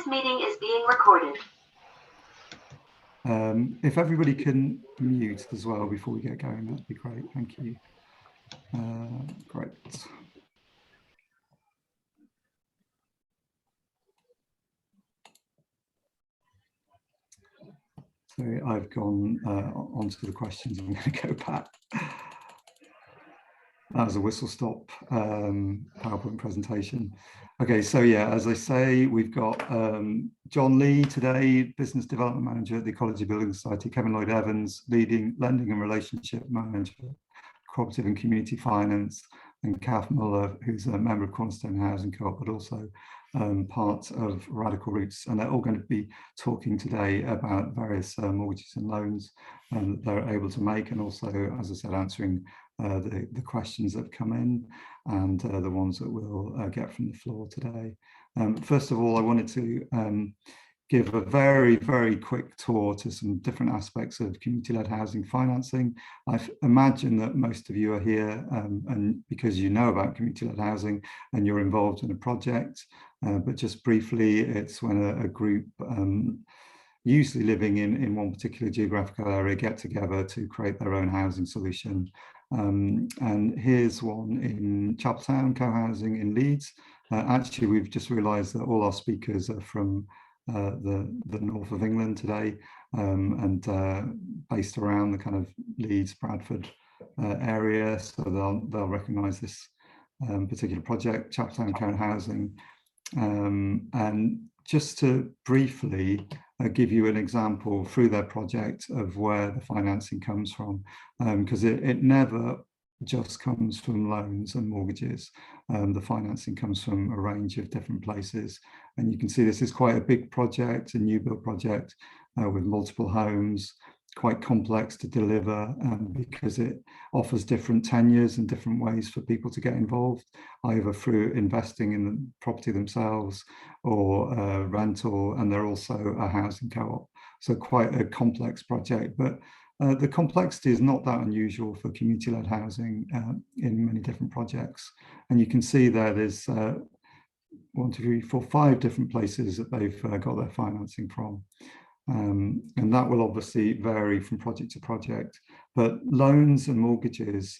This meeting is being recorded. If everybody can mute as well before we get going, that'd be great. Thank you. Great. So I've gone onto the questions. I'm going to go back. That was a whistle-stop PowerPoint presentation. Okay, so yeah, as I say, we've got John Lee today, Business Development Manager at the Ecology Building Society, Kevin Lloyd-Evans, Leading Lending and Relationship Manager, Cooperative and Community Finance, and Kath Muller, who's a member of Cornerstone Housing Co-op, but also part of Radical Roots. And they're all going to be talking today about various mortgages and loans that they're able to make, and also, as I said, answering the questions that have come in and the ones that we'll get from the floor today. First of all, I wanted to give a very, very quick tour to some different aspects of community-led housing financing. I imagine that most of you are here and because you know about community-led housing and you're involved in a project, but just briefly, it's when a group usually living in one particular geographical area get together to create their own housing solution. And here's one in Chapeltown Co-housing in Leeds. Actually, we've just realised that all our speakers are from the north of England today, and based around the kind of Leeds, Bradford area, so they'll recognise this particular project, Chapeltown Co-housing. And just to briefly give you an example through their project of where the financing comes from, because it never just comes from loans and mortgages. The financing comes from a range of different places. And you can see this is quite a big project, a new build project with multiple homes, quite complex to deliver because it offers different tenures and different ways for people to get involved, either through investing in the property themselves or rental, and they're also a housing co-op. So quite a complex project, but the complexity is not that unusual for community-led housing in many different projects. And you can see there's 1, 2, 3, 4, 5 different places that they've got their financing from. And that will obviously vary from project to project, but loans and mortgages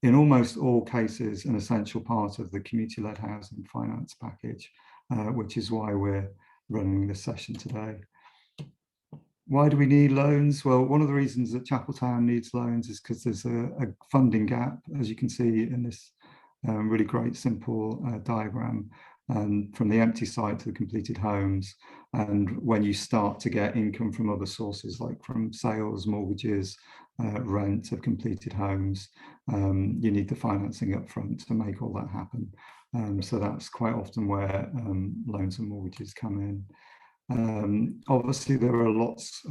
in almost all cases an essential part of the community-led housing finance package, which is why we're running this session today. Why do we need loans? Well, one of the reasons that Chapeltown needs loans is because there's a funding gap, as you can see in this really great simple diagram. From the empty site to the completed homes, and when you start to get income from other sources like from sales, mortgages, rent of completed homes, you need the financing up front to make all that happen. So that's quite often where loans and mortgages come in. Obviously, there are lots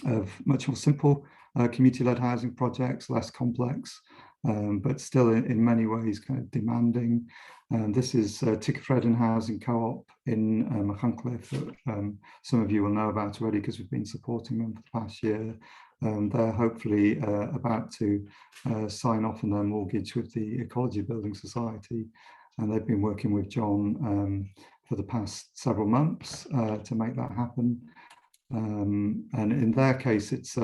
of much more simple community-led housing projects, less complex, but still in many ways kind of demanding. This is Rydyn Housing Co-op in Machynlleth that some of you will know about already because we've been supporting them for the past year. They're hopefully about to sign off on their mortgage with the Ecology Building Society, and they've been working with John for the past several months to make that happen. And in their case, it's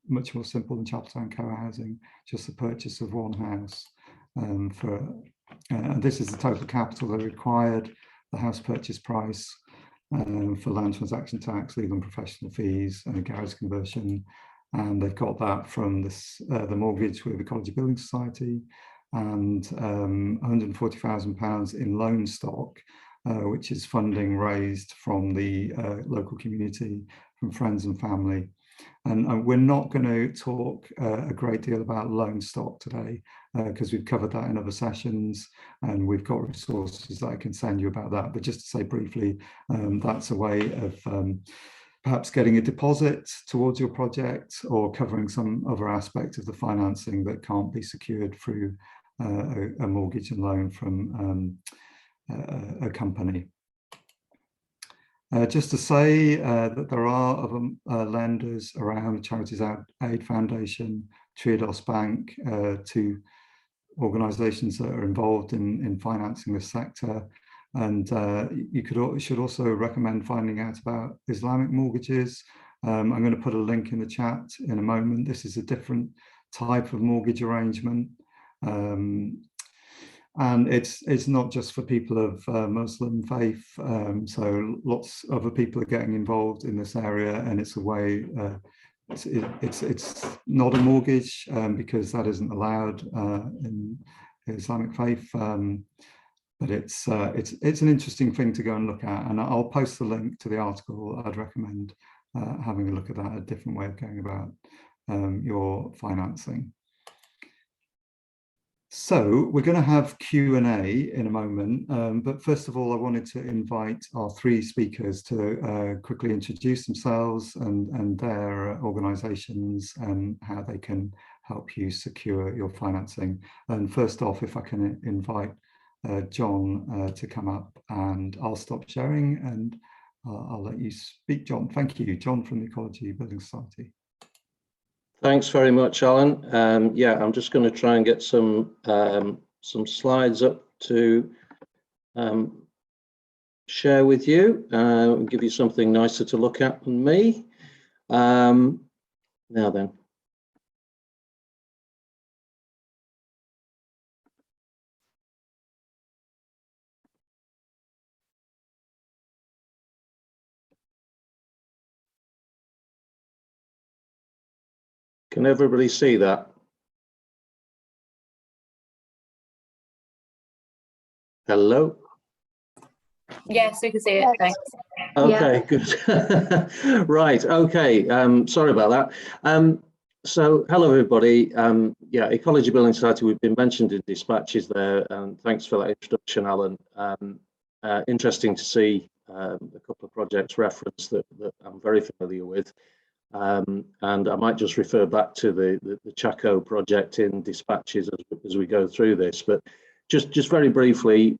much more simple than Chapeltown Co-housing, just the purchase of one house. And this is the total capital they required, the house purchase price for land transaction tax, legal and professional fees, and a garage conversion. And they've got that from this, the mortgage with Ecology Building Society, and £140,000 in loan stock, which is funding raised from the local community, from friends and family. And we're not going to talk a great deal about loan stock today because we've covered that in other sessions, and we've got resources that I can send you about that. But just to say briefly, that's a way of perhaps getting a deposit towards your project or covering some other aspect of the financing that can't be secured through a mortgage and loan from a company. Just to say that there are other lenders around, Charities Aid Foundation, Triodos Bank, two organisations that are involved in financing this sector. And should also recommend finding out about Islamic mortgages. I'm going to put a link in the chat in a moment. This is a different type of mortgage arrangement. And it's not just for people of Muslim faith. So lots of other people are getting involved in this area, and it's a way, it's not a mortgage because that isn't allowed in Islamic faith. But it's an interesting thing to go and look at, and I'll post the link to the article. I'd recommend having a look at that, a different way of going about your financing. So we're going to have Q&A in a moment, but first of all, I wanted to invite our three speakers to quickly introduce themselves and their organisations and how they can help you secure your financing. And first off, if I can invite John to come up, and I'll stop sharing and I'll let you speak, John. Thank you. John from the Ecology Building Society. Thanks very much, Alan. Yeah, I'm just going to try and get some slides up to share with you and give you something nicer to look at than me. Now then. Can everybody see that? Hello? Yes, we can see it, thanks. Okay, yeah. Good. Right, okay, sorry about that. So, hello everybody. Yeah, Ecology Building Society, we've been mentioned in dispatches there, and thanks for that introduction, Alan. Interesting to see a couple of projects referenced that I'm very familiar with. And I might just refer back to the Chaco project in dispatches as we go through this, but just very briefly,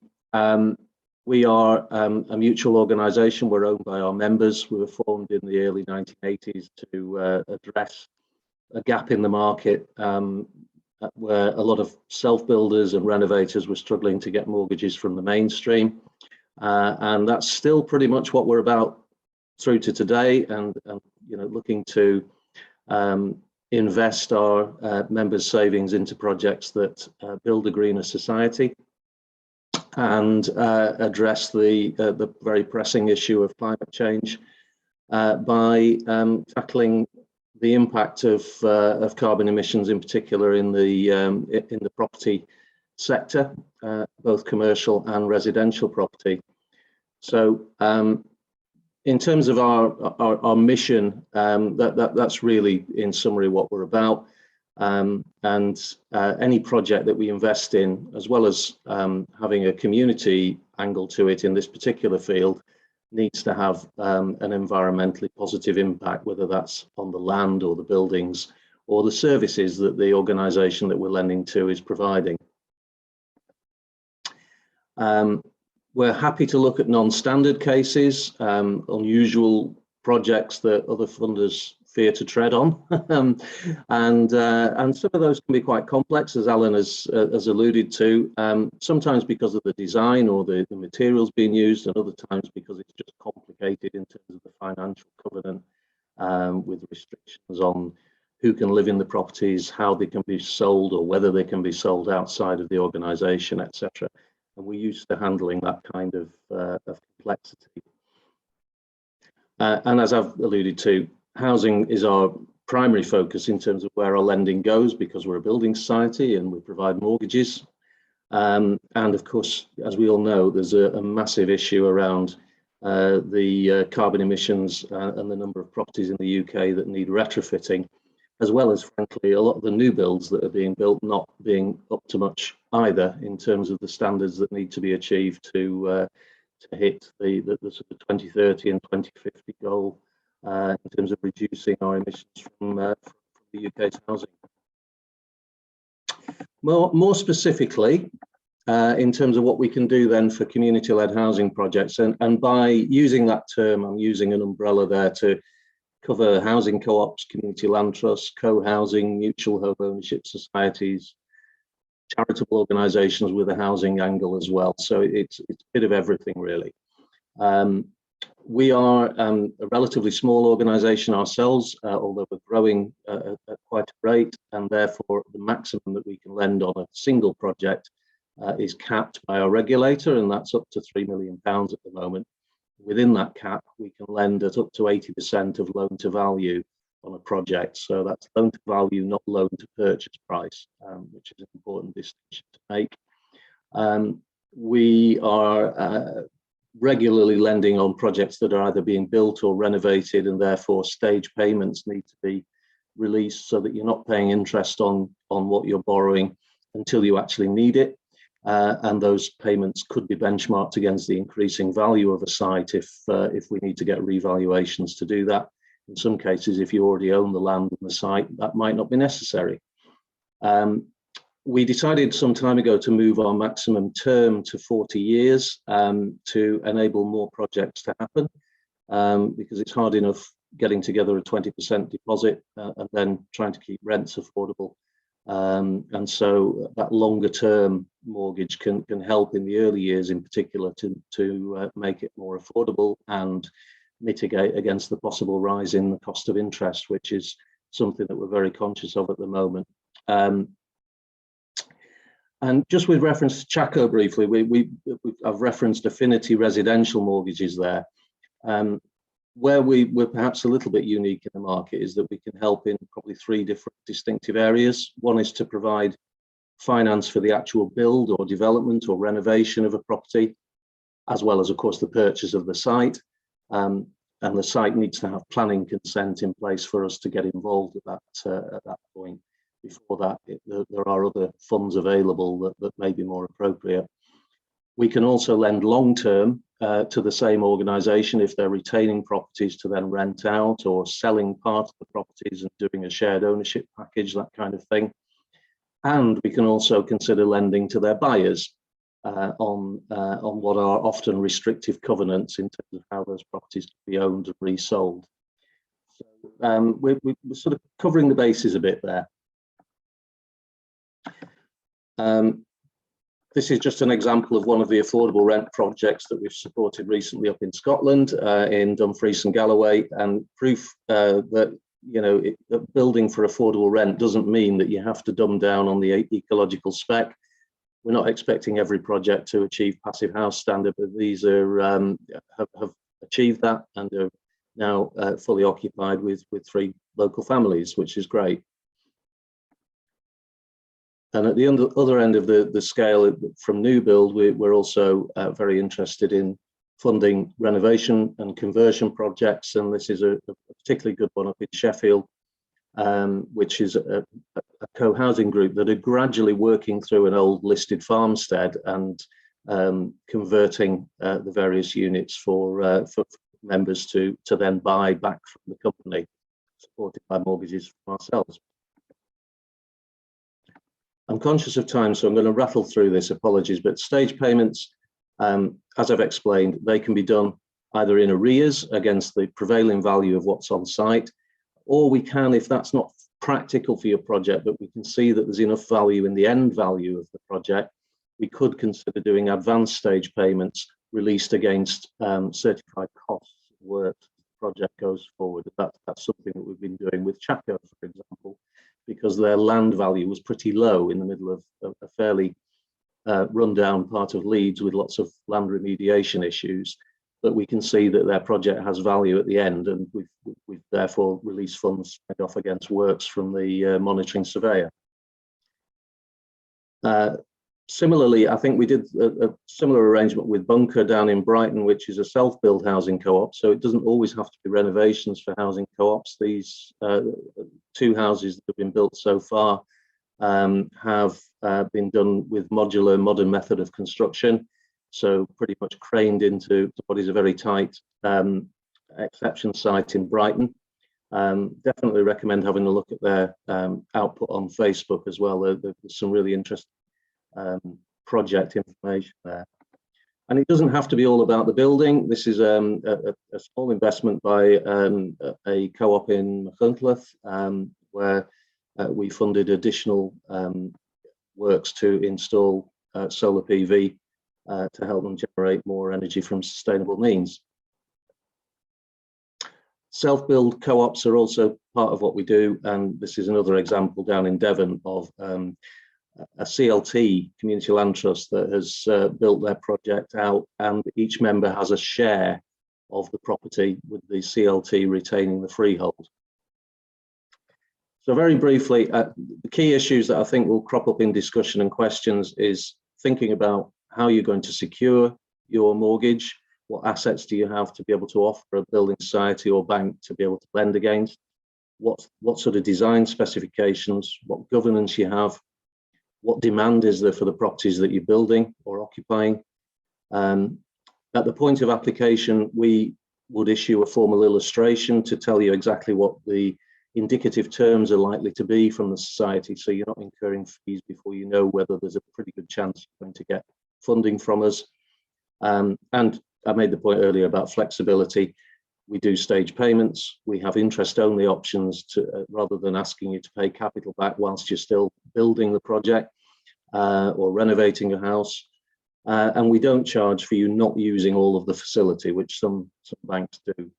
we are a mutual organisation. We're owned by our members. We were formed in the early 1980s to address a gap in the market where a lot of self-builders and renovators were struggling to get mortgages from the mainstream, and that's still pretty much what we're about through to today, and you know, looking to invest our members' savings into projects that build a greener society and address the very pressing issue of climate change by tackling the impact of carbon emissions, in particular in the property sector, both commercial and residential property. So in terms of our mission, that's really, in summary, what we're about. And any project that we invest in, as well as having a community angle to it in this particular field, needs to have an environmentally positive impact, whether that's on the land or the buildings or the services that the organisation that we're lending to is providing. We're happy to look at non-standard cases, unusual projects that other funders fear to tread on, and some of those can be quite complex, as Alan has alluded to, sometimes because of the design or the materials being used, and other times because it's just complicated in terms of the financial covenant, with restrictions on who can live in the properties, how they can be sold, or whether they can be sold outside of the organisation, etc. And we're used to handling that kind of complexity. And as I've alluded to, housing is our primary focus in terms of where our lending goes, because we're a building society and we provide mortgages. And of course, as we all know, there's a massive issue around the carbon emissions and the number of properties in the UK that need retrofitting, as well as, frankly, a lot of the new builds that are being built not being up to much either in terms of the standards that need to be achieved to hit the sort of 2030 and 2050 goal in terms of reducing our emissions from the UK's housing. More specifically, in terms of what we can do then for community-led housing projects, and by using that term, I'm using an umbrella there to cover housing co-ops, community land trusts, co-housing, mutual home ownership societies, charitable organisations with a housing angle as well. So it's a bit of everything really. We are a relatively small organisation ourselves, although we're growing at quite a rate, and therefore the maximum that we can lend on a single project is capped by our regulator, and that's up to £3 million at the moment. Within that cap, we can lend at up to 80% of loan to value on a project. So that's loan to value, not loan to purchase price, which is an important distinction to make. We are regularly lending on projects that are either being built or renovated, and therefore stage payments need to be released so that you're not paying interest on what you're borrowing until you actually need it. And those payments could be benchmarked against the increasing value of a site if we need to get revaluations to do that. In some cases, if you already own the land and the site, that might not be necessary. We decided some time ago to move our maximum term to 40 years to enable more projects to happen, because it's hard enough getting together a 20% deposit and then trying to keep rents affordable. And so that longer term mortgage can help in the early years in particular to make it more affordable and mitigate against the possible rise in the cost of interest, which is something that we're very conscious of at the moment. And just with reference to Chaco briefly, I've referenced affinity residential mortgages there. Where we're perhaps a little bit unique in the market is that we can help in probably 3 different distinctive areas. One is to provide finance for the actual build or development or renovation of a property, as well as, of course, the purchase of the site. And the site needs to have planning consent in place for us to get involved at that point. Before that, there are other funds available that may be more appropriate. We can also lend long-term to the same organisation if they're retaining properties to then rent out, or selling part of the properties and doing a shared ownership package, that kind of thing. And we can also consider lending to their buyers on what are often restrictive covenants in terms of how those properties can be owned and resold. So we're sort of covering the bases a bit there. This is just an example of one of the affordable rent projects that we've supported recently up in Scotland, in Dumfries and Galloway, and proof that that building for affordable rent doesn't mean that you have to dumb down on the ecological spec. We're not expecting every project to achieve passive house standard, but these are have achieved that and are now fully occupied with 3 local families, which is great. And at the other end of the scale, from new build, we're also very interested in funding renovation and conversion projects. And this is a particularly good one up in Sheffield, which is a co-housing group that are gradually working through an old listed farmstead and converting the various units for members to then buy back from the company, supported by mortgages from ourselves. I'm conscious of time, so I'm going to rattle through this, apologies, but stage payments, as I've explained, they can be done either in arrears against the prevailing value of what's on site, or we can, if that's not practical for your project, but we can see that there's enough value in the end value of the project, we could consider doing advanced stage payments released against certified costs of work as the project goes forward. That's something that we've been doing with Chaco, for example, because their land value was pretty low in the middle of a fairly rundown part of Leeds with lots of land remediation issues. But we can see that their project has value at the end, and we've therefore released funds off against works from the monitoring surveyor. Similarly, I think we did a similar arrangement with Bunker down in Brighton, which is a self-build housing co-op. So it doesn't always have to be renovations for housing co-ops. These 2 houses that have been built so far have been done with modular modern method of construction. So pretty much craned into what is a very tight exception site in Brighton. Definitely recommend having a look at their output on Facebook as well. There's some really interesting project information there. And it doesn't have to be all about the building. This is a small investment by a co-op in Ymunwch, where we funded additional works to install solar PV to help them generate more energy from sustainable means. Self-build co-ops are also part of what we do, and this is another example down in Devon of a CLT, Community Land Trust, that has built their project out, and each member has a share of the property, with the CLT retaining the freehold. So very briefly, the key issues that I think will crop up in discussion and questions is thinking about how you're going to secure your mortgage. What assets do you have to be able to offer a building society or bank to be able to lend against? What sort of design specifications, what governance you have, what demand is there for the properties that you're building or occupying. At the point of application, we would issue a formal illustration to tell you exactly what the indicative terms are likely to be from the society, so you're not incurring fees before you know whether there's a pretty good chance you're going to get funding from us. And I made the point earlier about flexibility. We do stage payments. We have interest-only options to rather than asking you to pay capital back whilst you're still building the project or renovating a house. And we don't charge for you not using all of the facility, which some banks do.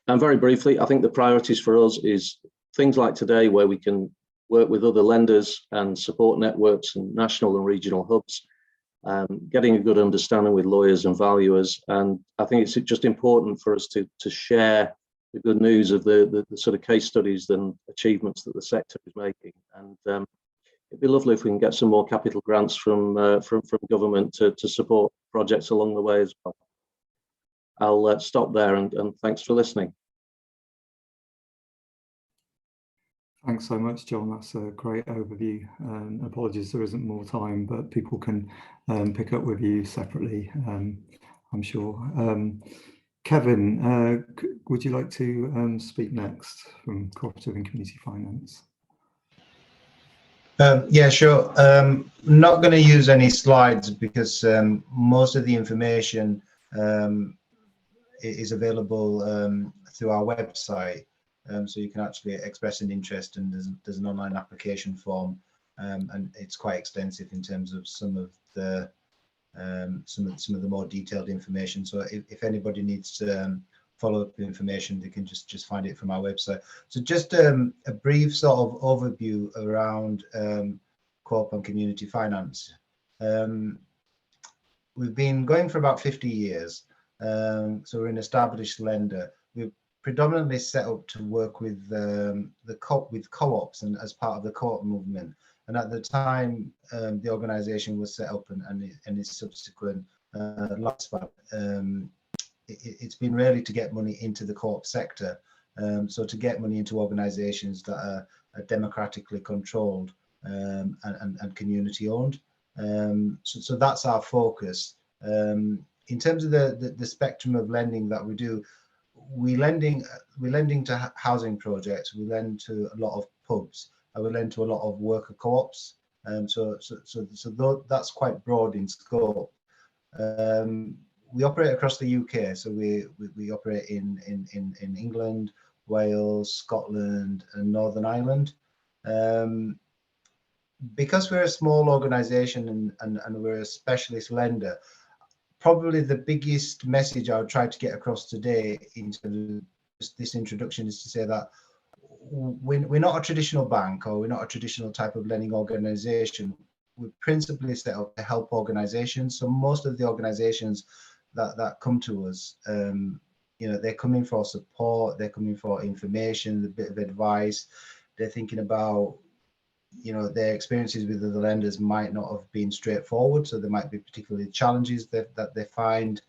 And very briefly, I think the priorities for us is things like today, where we can work with other lenders and support networks and national and regional hubs, getting a good understanding with lawyers and valuers. And I think it's just important for us to share the good news of the sort of case studies and achievements that the sector is making. And it'd be lovely if we can get some more capital grants from government to support projects along the way as well. I'll stop there and thanks for listening. Thanks so much, John. That's a great overview. Apologies there isn't more time, but people can pick up with you separately, I'm sure. Kevin, would you like to speak next from Cooperative and Community Finance? Yeah, sure. Not going to use any slides because most of the information is available through our website. So you can actually express an interest, and there's an online application form, and it's quite extensive in terms of some of the more detailed information. So if anybody needs to follow up information, they can just find it from our website. So just a brief sort of overview around Co-op and Community Finance. We've been going for about 50 years, so we're an established lender. We've predominantly set up to work with co-ops and as part of the co-op movement. And at the time the organisation was set up and its subsequent lifespan, it's been really to get money into the co-op sector. So to get money into organisations that are democratically controlled and community owned. So that's our focus. In terms of the spectrum of lending that we do, we're lending to housing projects, we lend to a lot of pubs, and we lend to a lot of worker co-ops. So that's quite broad in scope. We operate across the UK, so we operate in England, Wales, Scotland, and Northern Ireland. Because we're a small organisation and we're a specialist lender, probably the biggest message I would try to get across today in terms of this introduction is to say that we're not a traditional bank, or we're not a traditional type of lending organisation. We're principally set up to help organisations. So most of the organisations that come to us, they're coming for support, they're coming for information, a bit of advice. They're thinking about, their experiences with other lenders might not have been straightforward, so there might be particularly challenges that they find.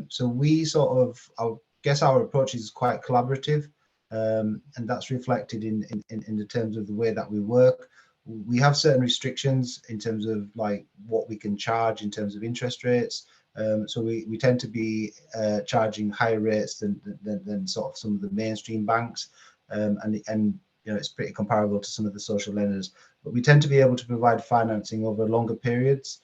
So we sort of, I guess our approach is quite collaborative, and that's reflected in the terms of the way that we work. We have certain restrictions in terms of like what we can charge in terms of interest rates. So we tend to be charging higher rates than sort of some of the mainstream banks, and it's pretty comparable to some of the social lenders, but we tend to be able to provide financing over longer periods,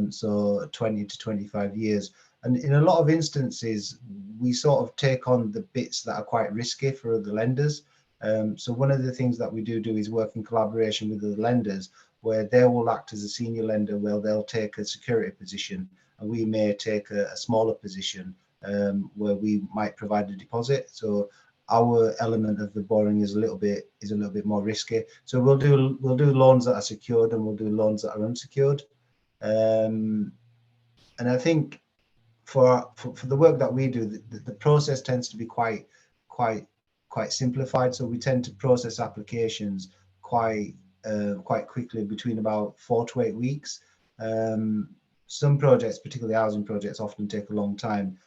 so 20 to 25 years. And in a lot of instances, we sort of take on the bits that are quite risky for other lenders. So one of the things that we do is work in collaboration with the lenders, where they will act as a senior lender, where they'll take a security position, and we may take a smaller position where we might provide a deposit. So our element of the borrowing is a little bit more risky. So we'll do loans that are secured, and we'll do loans that are unsecured. And I think for the work that we do, the process tends to be quite simplified. So we tend to process applications quite quickly, between about 4 to 8 weeks. Some projects, particularly housing projects, often take a long time.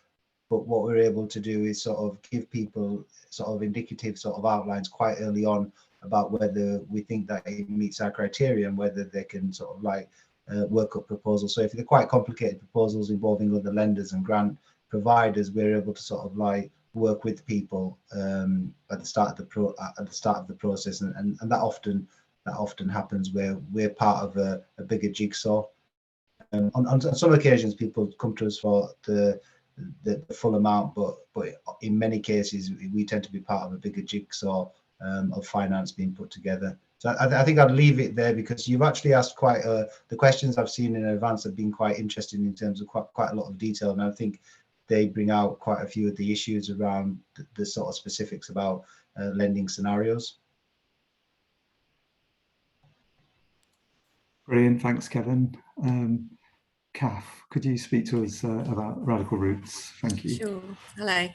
But what we're able to do is sort of give people sort of indicative sort of outlines quite early on about whether we think that it meets our criteria and whether they can sort of like work up proposals. So if they're quite complicated proposals involving other lenders and grant providers, we're able to sort of like work with people at the start of the process, and that often happens where we're part of a bigger jigsaw. On some occasions, people come to us for the full amount, but in many cases we tend to be part of a bigger jigsaw of finance being put together. So I think I'd leave it there, because you've actually asked quite the questions I've seen in advance have been quite interesting in terms of quite a lot of detail, and I think they bring out quite a few of the issues around the sort of specifics about lending scenarios. Brilliant, thanks, Kevin. Kath, could you speak to us about Radical Roots? Thank you. Sure. Hello.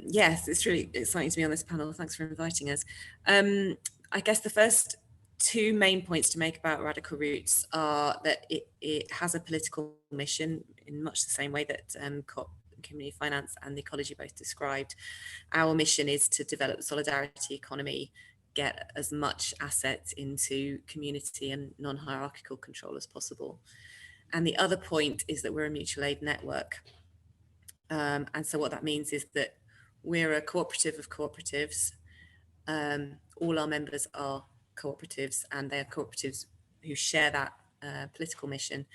Yes, it's really exciting to be on this panel. Thanks for inviting us. I guess the first two main points to make about Radical Roots are that it has a political mission in much the same way that Co-op, Community Finance and the Ecology both described. Our mission is to develop the solidarity economy, get as much assets into community and non-hierarchical control as possible. And the other point is that we're a mutual aid network. And so what that means is that we're a cooperative of cooperatives. All our members are cooperatives, and they are cooperatives who share that political mission.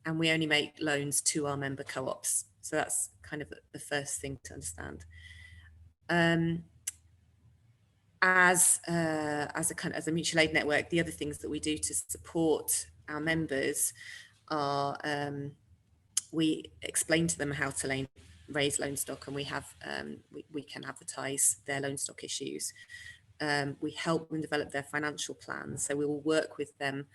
And we only make loans to our member co-ops. So that's kind of the first thing to understand. As a mutual aid network, the other things that we do to support our members are we explain to them how to raise loan stock, and we have we can advertise their loan stock issues. We help them develop their financial plans, so we will work with them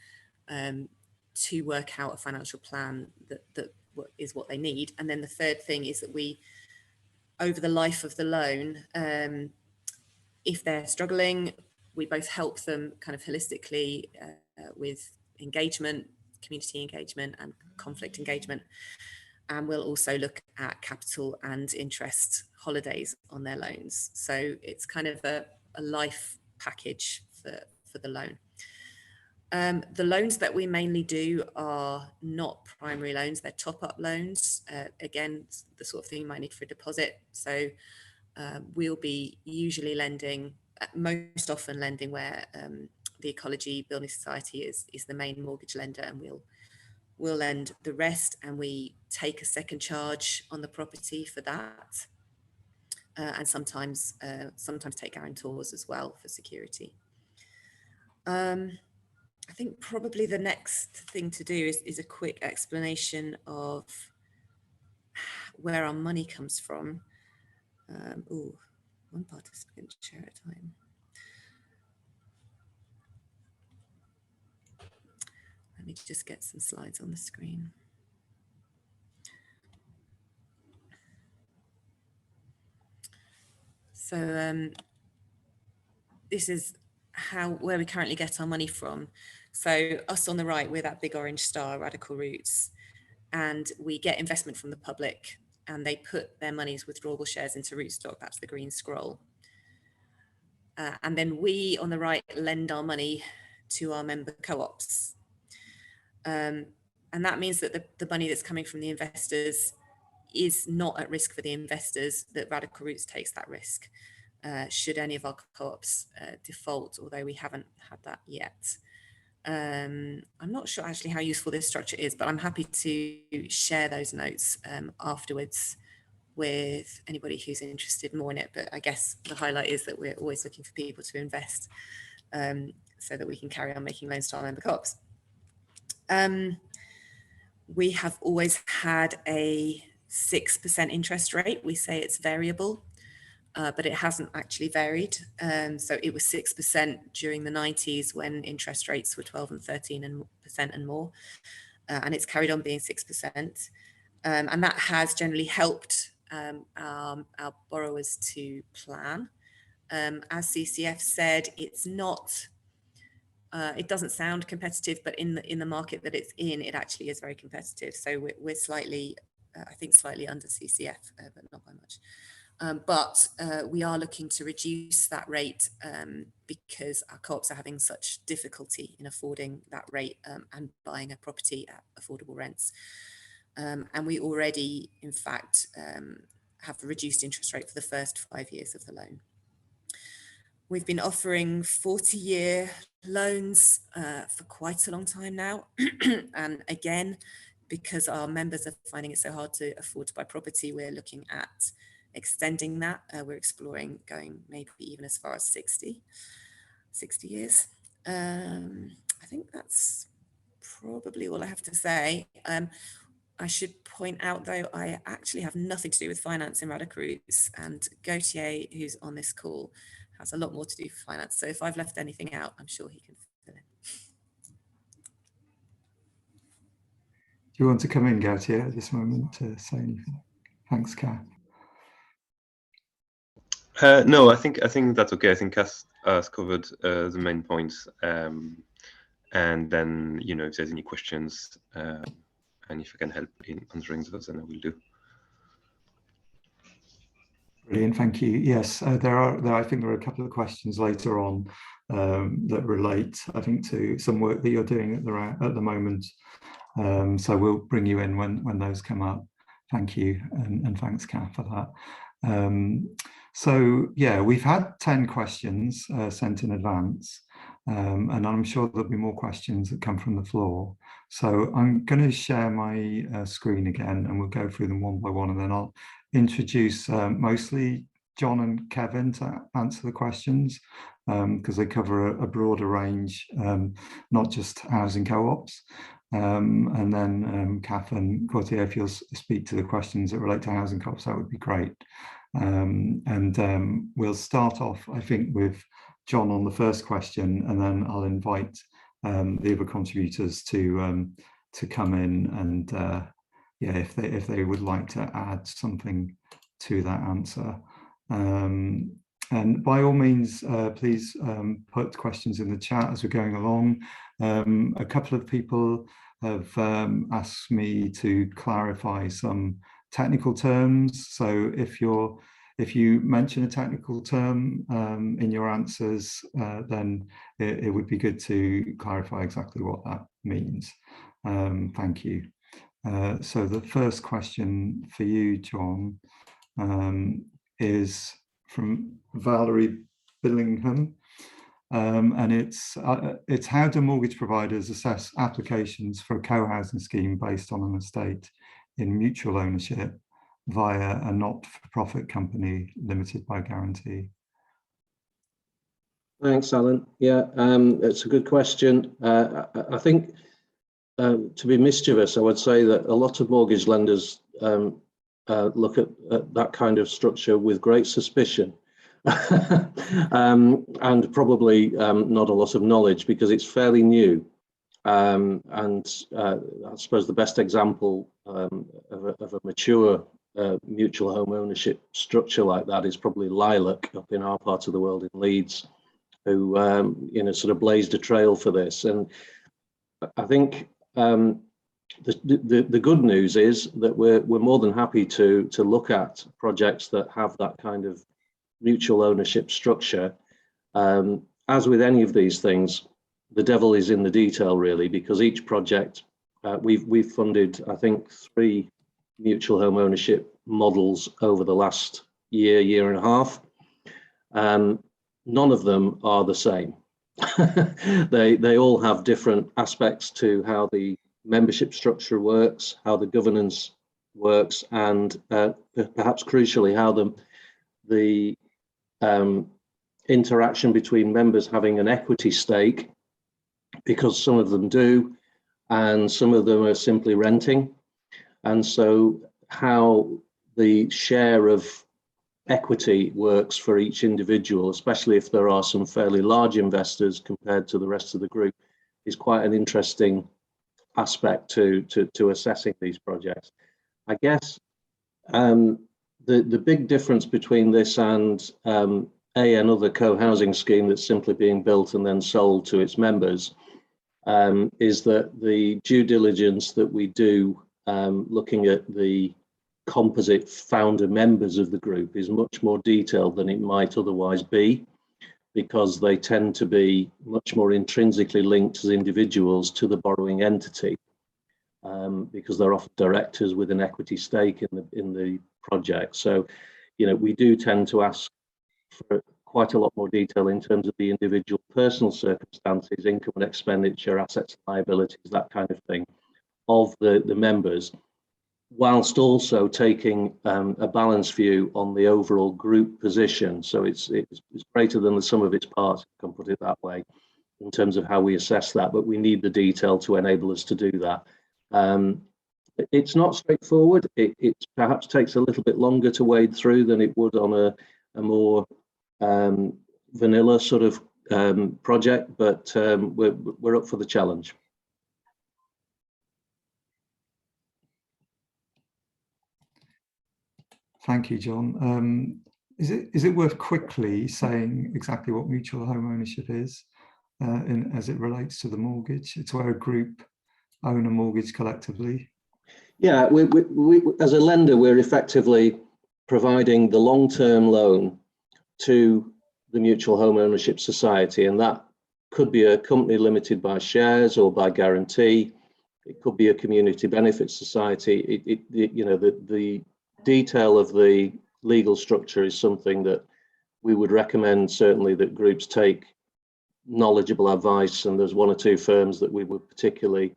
to work out a financial plan that is what they need. And then the third thing is that we, over the life of the loan, if they're struggling, we both help them kind of holistically with engagement, community engagement and conflict engagement. And we'll also look at capital and interest holidays on their loans. So it's kind of a life package for the loan. The loans that we mainly do are not primary loans, they're top-up loans. Again, the sort of thing you might need for a deposit. So we'll be usually lending, most often lending where the Ecology Building Society is the main mortgage lender, and we'll lend the rest, and we take a second charge on the property for that, and sometimes take guarantors as well for security. I think probably the next thing to do is a quick explanation of where our money comes from. One participant share at a time. Let me just get some slides on the screen. So this is where we currently get our money from. So us on the right, we're that big orange star, Radical Roots, and we get investment from the public, and they put their money's withdrawable shares into Rootstock. That's the green scroll. And then we on the right lend our money to our member co-ops. And that means that the money that's coming from the investors is not at risk for the investors, that Radical Roots takes that risk. Should any of our co-ops default, although we haven't had that yet. I'm not sure actually how useful this structure is, but I'm happy to share those notes afterwards with anybody who's interested more in it. But I guess the highlight is that we're always looking for people to invest so that we can carry on making loans to our member co-ops. We have always had a 6% interest rate. We say it's variable, but it hasn't actually varied. So it was 6% during the 90s when interest rates were 12 and 13% and more. And it's carried on being 6%. And that has generally helped our borrowers to plan. As CCF said, it's not, it doesn't sound competitive, but in the market that it's in, it actually is very competitive. So we're slightly, I think slightly under CCF, but not by much. But we are looking to reduce that rate because our co-ops are having such difficulty in affording that rate and buying a property at affordable rents. And we already, in fact, have a reduced interest rate for the first 5 years of the loan. We've been offering 40-year loans for quite a long time now. And again, because our members are finding it so hard to afford to buy property, we're looking at extending that. We're exploring going maybe even as far as 60 years. I think that's probably all I have to say. I should point out, though, I actually have nothing to do with finance in Rydyn Crus, and Gautier, who's on this call, has a lot more to do with finance. So if I've left anything out, I'm sure he can fill in. Do you want to come in, Gautier, at this moment to say anything? Thanks, Kath. No, I think that's okay. I think Kath has covered the main points, and then if there's any questions, and if I can help in answering those, then I will do. Brilliant, thank you. Yes, I think there are a couple of questions later on that relate, I think, to some work that you're doing at the moment. So we'll bring you in when those come up. Thank you, and thanks, Kath, for that. So yeah, we've had 10 questions sent in advance, and I'm sure there'll be more questions that come from the floor. So I'm going to share my screen again, and we'll go through them one by one, and then I'll introduce mostly John and Kevin to answer the questions, because they cover a broader range, not just housing co-ops. And then Kath and Gautier, if you'll speak to the questions that relate to housing co-ops, that would be great. And we'll start off, I think, with John on the first question, and then I'll invite the other contributors to come in and yeah, if they would like to add something to that answer. And by all means, please put questions in the chat as we're going along. A couple of people have asked me to clarify some technical terms. So if you mention a technical term in your answers, then it would be good to clarify exactly what that means. Thank you. So the first question for you, John, is from Valerie Billingham, and it's how do mortgage providers assess applications for a co-housing scheme based on an estate in mutual ownership via a not-for-profit company limited by guarantee? Thanks, Alan. Yeah, it's a good question. I think to be mischievous, I would say that a lot of mortgage lenders look at that kind of structure with great suspicion and probably not a lot of knowledge, because it's fairly new. And I suppose the best example of a mature mutual home ownership structure like that is probably Lilac up in our part of the world in Leeds, who sort of blazed a trail for this. And I think the good news is that we're more than happy to look at projects that have that kind of mutual ownership structure. As with any of these things, the devil is in the detail, really, because each project, we've funded, I think, 3 mutual home ownership models over the last year and a half. None of them are the same. They all have different aspects to how the membership structure works, how the governance works, and perhaps crucially how the interaction between members having an equity stake, because some of them do and some of them are simply renting, and so how the share of equity works for each individual, especially if there are some fairly large investors compared to the rest of the group, is quite an interesting aspect to assessing these projects. I guess the big difference between this and another co-housing scheme that's simply being built and then sold to its members is that the due diligence that we do looking at the composite founder members of the group is much more detailed than it might otherwise be, because they tend to be much more intrinsically linked as individuals to the borrowing entity, because they're often directors with an equity stake in the project. So, you know, we do tend to ask for quite a lot more detail in terms of the individual personal circumstances, income and expenditure, assets and liabilities, that kind of thing, of the members, whilst also taking a balanced view on the overall group position. So it's greater than the sum of its parts, if I can put it that way, in terms of how we assess that, but we need the detail to enable us to do that. It's not straightforward. It perhaps takes a little bit longer to wade through than it would on a more vanilla sort of project, but we're up for the challenge. Thank you, John. Is it worth quickly saying exactly what mutual home ownership is as it relates to the mortgage? It's where a group own a mortgage collectively. Yeah, we as a lender, we're effectively providing the long-term loan to the mutual home ownership society, and that could be a company limited by shares or by guarantee. It could be a community benefit society. You know, the detail of the legal structure is something that we would recommend certainly that groups take knowledgeable advice, and there's one or two firms that we would particularly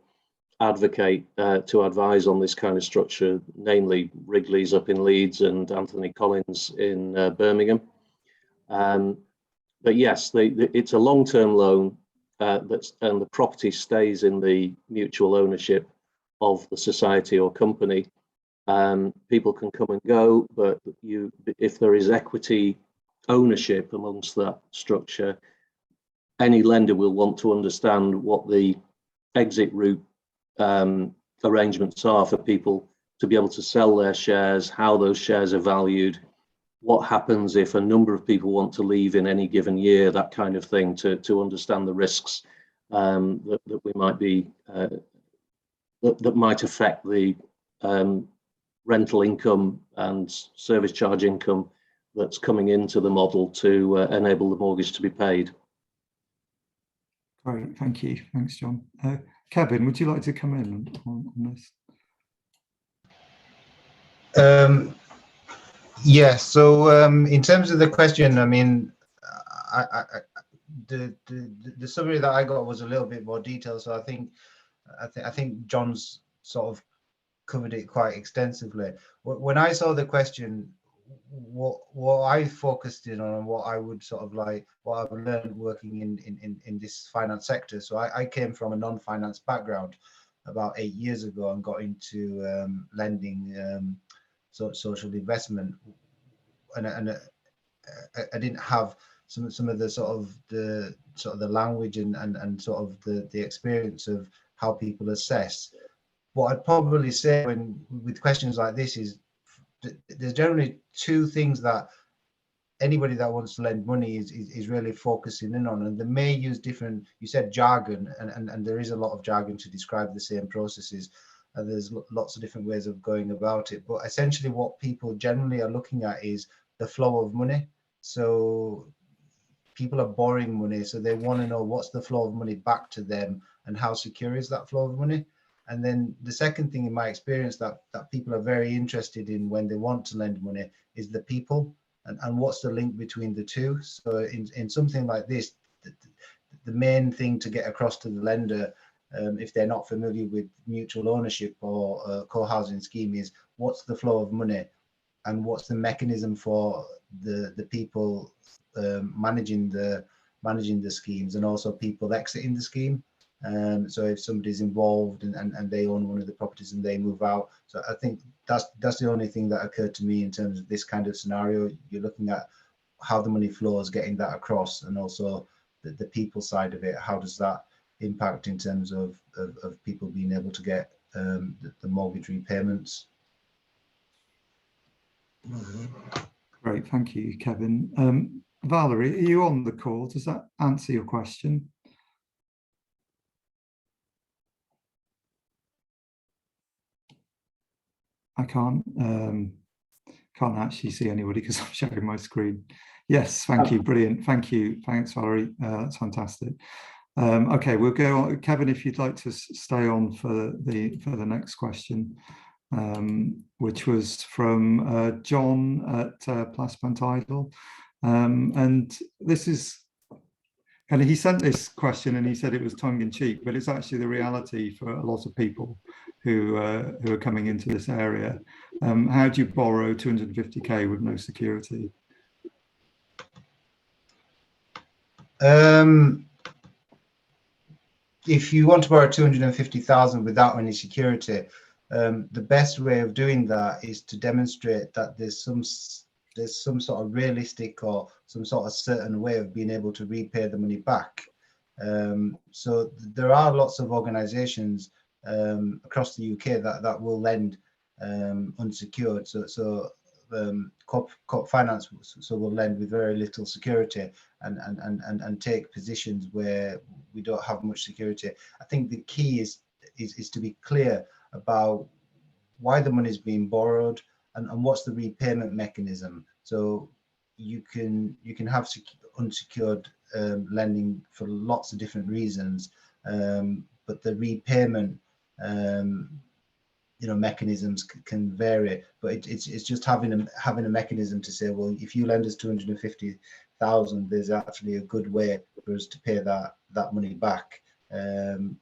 advocate to advise on this kind of structure, namely Wrigley's up in Leeds and Anthony Collins in Birmingham. But yes, it's a long-term loan and the property stays in the mutual ownership of the society or company. People can come and go, but if there is equity ownership amongst that structure, any lender will want to understand what the exit route arrangements are for people to be able to sell their shares, how those shares are valued, what happens if a number of people want to leave in any given year, that kind of thing, to understand the risks that we might be that might affect the rental income and service charge income that's coming into the model to enable the mortgage to be paid. Great, thank you. Thanks, John. Kevin, would you like to come in on this? Yeah, so in terms of the question, I mean, the summary that I got was a little bit more detailed, so I think John's sort of covered it quite extensively. When I saw the question, what I focused in on, and what I would sort of like, what I've learned working in this finance sector. So I came from a non-finance background about 8 years ago and got into lending, social investment, and I didn't have some of the sort of the language and sort of the experience of how people assess. What I'd probably say with questions like this is there's generally two things that anybody that wants to lend money is really focusing in on, and they may use different, you said jargon, and there is a lot of jargon to describe the same processes, and there's lots of different ways of going about it, but essentially what people generally are looking at is the flow of money. So people are borrowing money, so they want to know what's the flow of money back to them and how secure is that flow of money. And then the second thing in my experience that people are very interested in when they want to lend money is the people and what's the link between the two. So in something like this, the main thing to get across to the lender if they're not familiar with mutual ownership or co-housing scheme, is what's the flow of money and what's the mechanism for the people managing the schemes, and also people exiting the scheme. So if somebody's involved and they own one of the properties and they move out, so I think that's the only thing that occurred to me in terms of this kind of scenario. You're looking at how the money flows, getting that across, and also the people side of it. How does that impact in terms of people being able to get the mortgage repayments? Great, thank you, Kevin. Valerie, are you on the call? Does that answer your question? I can't actually see anybody because I'm sharing my screen. Yes, thank you, brilliant, thank you, thanks Valerie, that's fantastic. Okay, we'll go on. Kevin, if you'd like to stay on for the next question, which was from John at Untitled. And this is, and he sent this question and he said it was tongue-in-cheek, but it's actually the reality for a lot of people who are coming into this area. How do you borrow 250k with no security? If you want to borrow 250,000 without any security, the best way of doing that is to demonstrate that there's some sort of realistic or some sort of certain way of being able to repay the money back. So there are lots of organisations across the UK that will lend unsecured. So Corp Finance will lend with very little security and take positions where we don't have much security. I think the key is to be clear about why the money is being borrowed and what's the repayment mechanism. So you can have unsecured lending for lots of different reasons, but the repayment mechanisms can vary. But it's just having a mechanism to say, well, if you lend us 250,000, there's actually a good way for us to pay that money back, and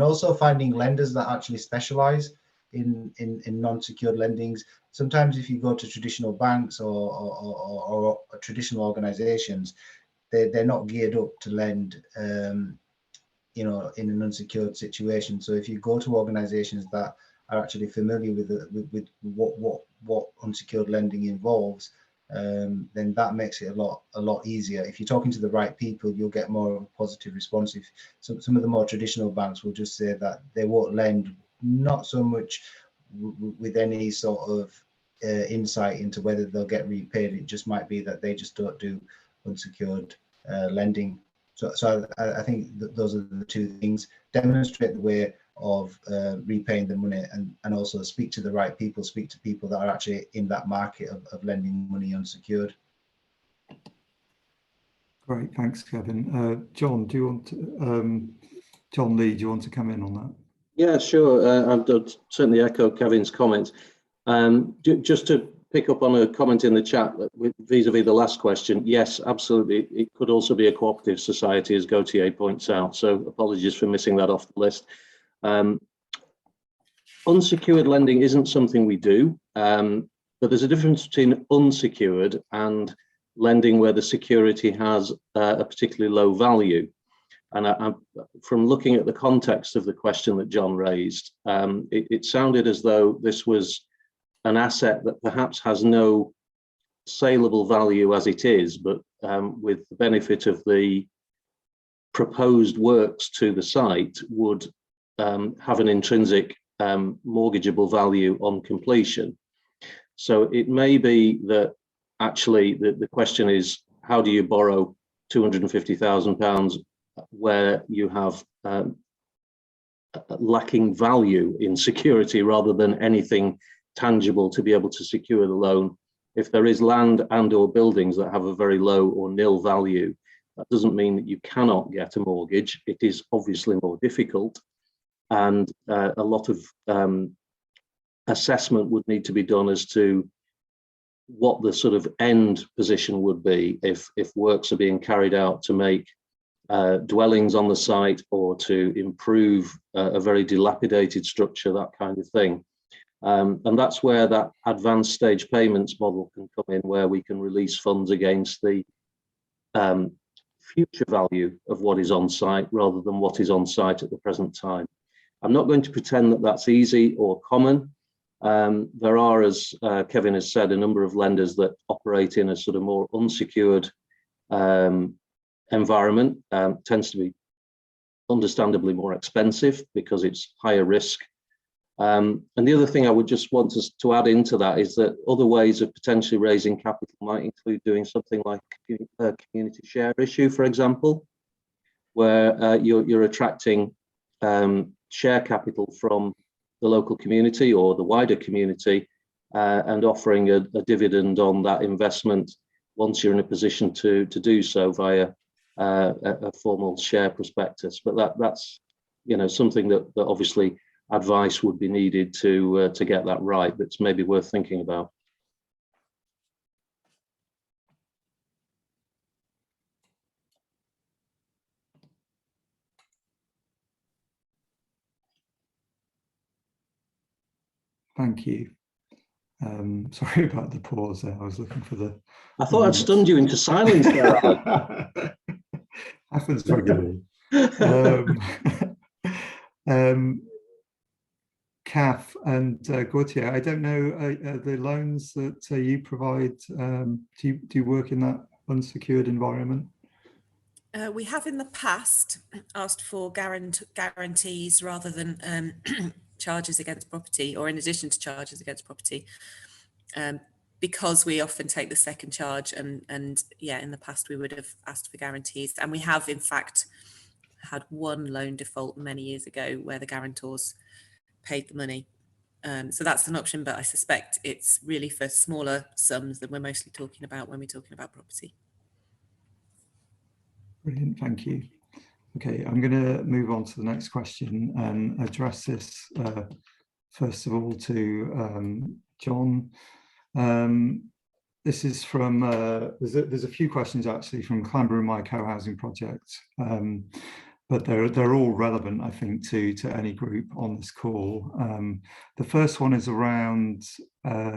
also finding lenders that actually specialize in non-secured lendings. Sometimes if you go to traditional banks or traditional organizations, they're not geared up to lend in an unsecured situation. So if you go to organizations that are actually familiar with what unsecured lending involves, then that makes it a lot easier. If you're talking to the right people, you'll get more of a positive response. If some of the more traditional banks will just say that they won't lend, not so much with any sort of insight into whether they'll get repaid. It just might be that they just don't do unsecured lending. So I think that those are the two things: demonstrate the way of repaying the money, and also speak to the right people, speak to people that are actually in that market of lending money unsecured. Great, thanks, Kevin. John, do you want to, John Lee, do you want to come in on that? Yeah, sure. I'd certainly echo Kevin's comments. Just to pick up on a comment in the chat vis-a-vis the last question, yes, absolutely. It could also be a cooperative society, as Gautier points out. So apologies for missing that off the list. Unsecured lending isn't something we do, but there's a difference between unsecured and lending where the security has a particularly low value. And from looking at the context of the question that John raised, it sounded as though this was an asset that perhaps has no saleable value as it is, but with the benefit of the proposed works to the site would have an intrinsic mortgageable value on completion. So it may be that actually the question is, how do you borrow £250,000 where you have lacking value in security rather than anything tangible to be able to secure the loan? If there is land and or buildings that have a very low or nil value, that doesn't mean that you cannot get a mortgage. It is obviously more difficult, and a lot of assessment would need to be done as to what the sort of end position would be if works are being carried out to make dwellings on the site or to improve a very dilapidated structure, that kind of thing. And that's where that advanced stage payments model can come in, where we can release funds against the future value of what is on site rather than what is on site at the present time. I'm not going to pretend that that's easy or common. There are, as Kevin has said, a number of lenders that operate in a sort of more unsecured environment. Tends to be understandably more expensive because it's higher risk. And the other thing I would just want us to add into that is that other ways of potentially raising capital might include doing something like a community share issue, for example, where you're attracting share capital from the local community or the wider community and offering a dividend on that investment once you're in a position to do so via a formal share prospectus. But that's something that obviously advice would be needed to get that right. That's maybe worth thinking about. Thank you. Sorry about the pause there. I was looking for the. I thought I'd stunned you into silence there, Alan. Happens regularly. Kath and Gautier, I don't know the loans that you provide. Do you work in that unsecured environment? We have in the past asked for guarantees rather than charges against property, or in addition to charges against property, because we often take the second charge, and yeah, in the past we would have asked for guarantees, and we have in fact had one loan default many years ago where the guarantors paid the money. So that's an option, but I suspect it's really for smaller sums that we're mostly talking about when we're talking about property. Brilliant, thank you. Okay, I'm going to move on to the next question and address this first of all to John. This is from, there's a few questions actually from Clanbrooke My Co-housing project, but they're all relevant, I think, to any group on this call. The first one is around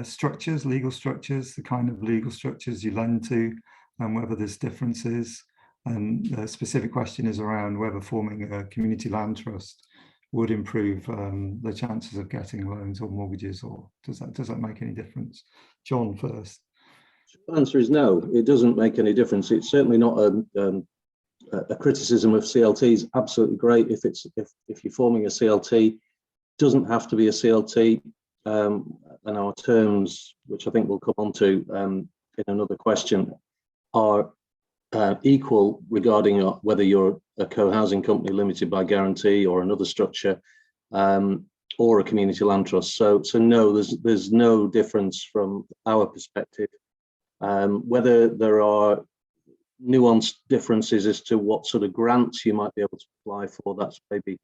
structures, legal structures, the kind of legal structures you lend to, and whether there's differences. And the specific question is around whether forming a community land trust would improve the chances of getting loans or mortgages, or does that make any difference? John first. The answer is no, it doesn't make any difference. It's certainly not a criticism of CLTs. Absolutely great if you're forming a CLT. Doesn't have to be a CLT, and our terms, which I think we'll come on to in another question, are equal regarding whether you're a co-housing company limited by guarantee or another structure, or a community land trust. So no, there's no difference from our perspective. Whether there are nuanced differences as to what sort of grants you might be able to apply for, that's maybe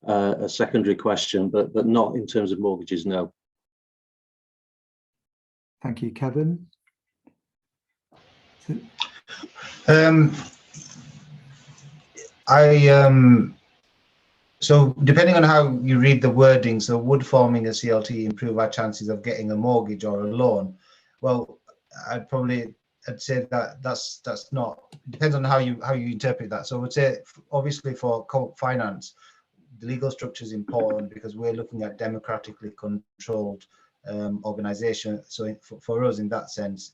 a secondary question, but not in terms of mortgages, no. Thank you, Kevin. So depending on how you read the wording, so would forming a CLT improve our chances of getting a mortgage or a loan? Well, I'd say that that's not, it depends on how you interpret that. So I would say obviously for co-op finance, the legal structure is important because we're looking at democratically controlled organization. So for us in that sense,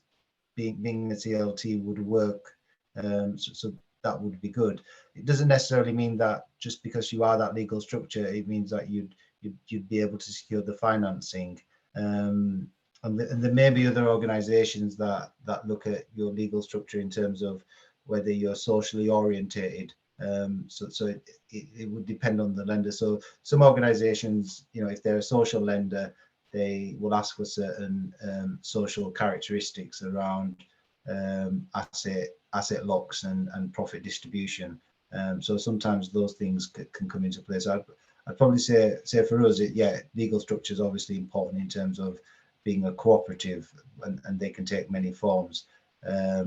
being a CLT would work. So that would be good. It doesn't necessarily mean that just because you are that legal structure, it means that you'd be able to secure the financing. And there may be other organisations that look at your legal structure in terms of whether you're socially orientated. So it would depend on the lender. So some organisations, if they're a social lender, they will ask for certain social characteristics around asset locks and profit distribution. So sometimes those things can come into place. I'd probably say for us, legal structure is obviously important in terms of being a cooperative, and they can take many forms. But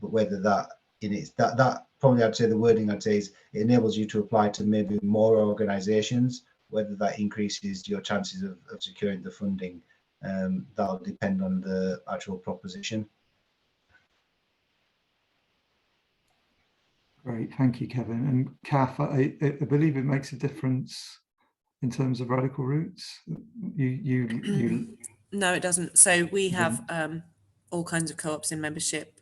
whether that probably I'd say the wording I'd say is it enables you to apply to maybe more organisations. Whether that increases your chances of securing the funding, that'll depend on the actual proposition. Great, thank you, Kevin. And Kath, I believe it makes a difference in terms of radical roots. No, it doesn't. So we have all kinds of co-ops in membership,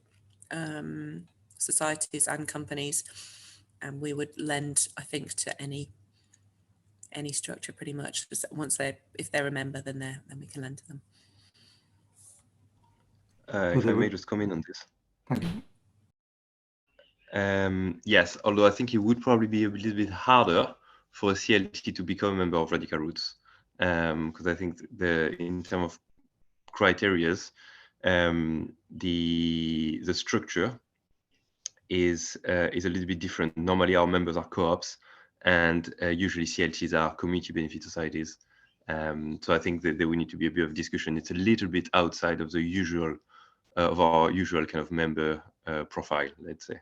societies and companies, and we would lend, I think, to any structure pretty much. Once if they're a member, then we can lend to them. If I may just come in on this. Thank you. Yes, although I think it would probably be a little bit harder for a CLT to become a member of Radical Roots, because I think in terms of criterias, the structure is a little bit different. Normally, our members are co-ops, and usually CLTs are community benefit societies. So I think that there will need to be a bit of discussion. It's a little bit outside of the usual of our usual kind of member profile, let's say.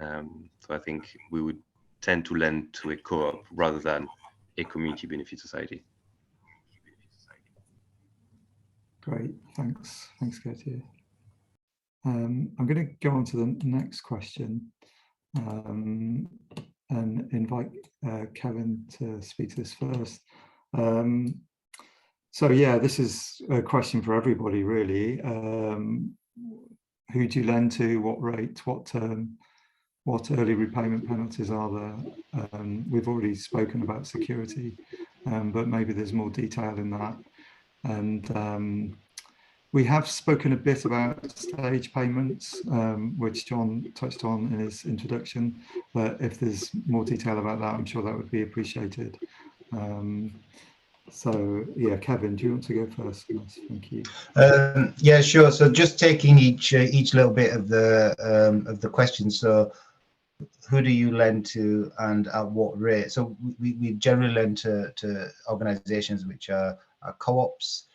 So I think we would tend to lend to a co-op rather than a community benefit society. Great, thanks, Gertie. I'm going to go on to the next question and invite Kevin to speak to this first. So yeah, this is a question for everybody really. Who do you lend to? What rate? What term? What early repayment penalties are there? We've already spoken about security, but maybe there's more detail in that. And we have spoken a bit about stage payments, which John touched on in his introduction, but if there's more detail about that, I'm sure that would be appreciated. So yeah, Kevin, do you want to go first? Yes, thank you. Yeah, sure. So just taking each little bit of the question. So who do you lend to and at what rate? So we generally lend to organisations which are co-ops.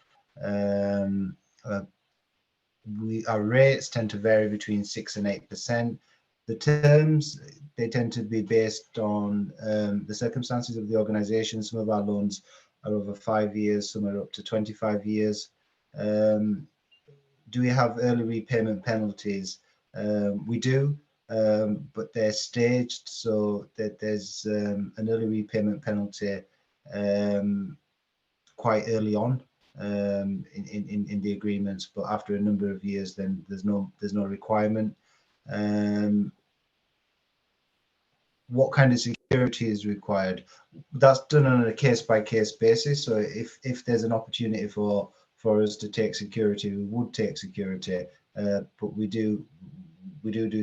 Our rates tend to vary between 6 and 8%. The terms, they tend to be based on the circumstances of the organisation. Some of our loans are over 5 years, some are up to 25 years. Do we have early repayment penalties? We do. But they're staged so that there's an early repayment penalty quite early on in the agreements, but after a number of years, then there's no requirement. What kind of security is required? That's done on a case-by-case basis. So if there's an opportunity for us to take security, we would take security, but we do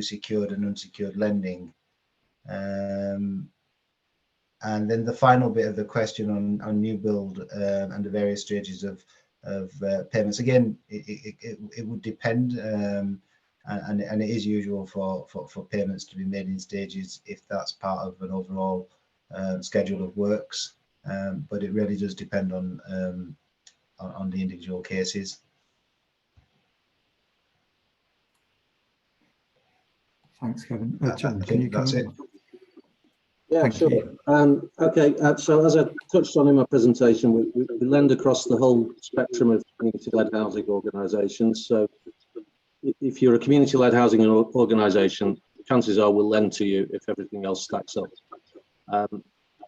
secured and unsecured lending. And then the final bit of the question on new build and the various stages of payments. Again, it would depend, and it is usual for payments to be made in stages if that's part of an overall schedule of works. But it really does depend on the individual cases. Thanks, Kevin. John, can you that's it? Yeah, Thank sure. you. Okay, so as I touched on in my presentation, we lend across the whole spectrum of community-led housing organisations. So if you're a community-led housing organisation, chances are we'll lend to you if everything else stacks up.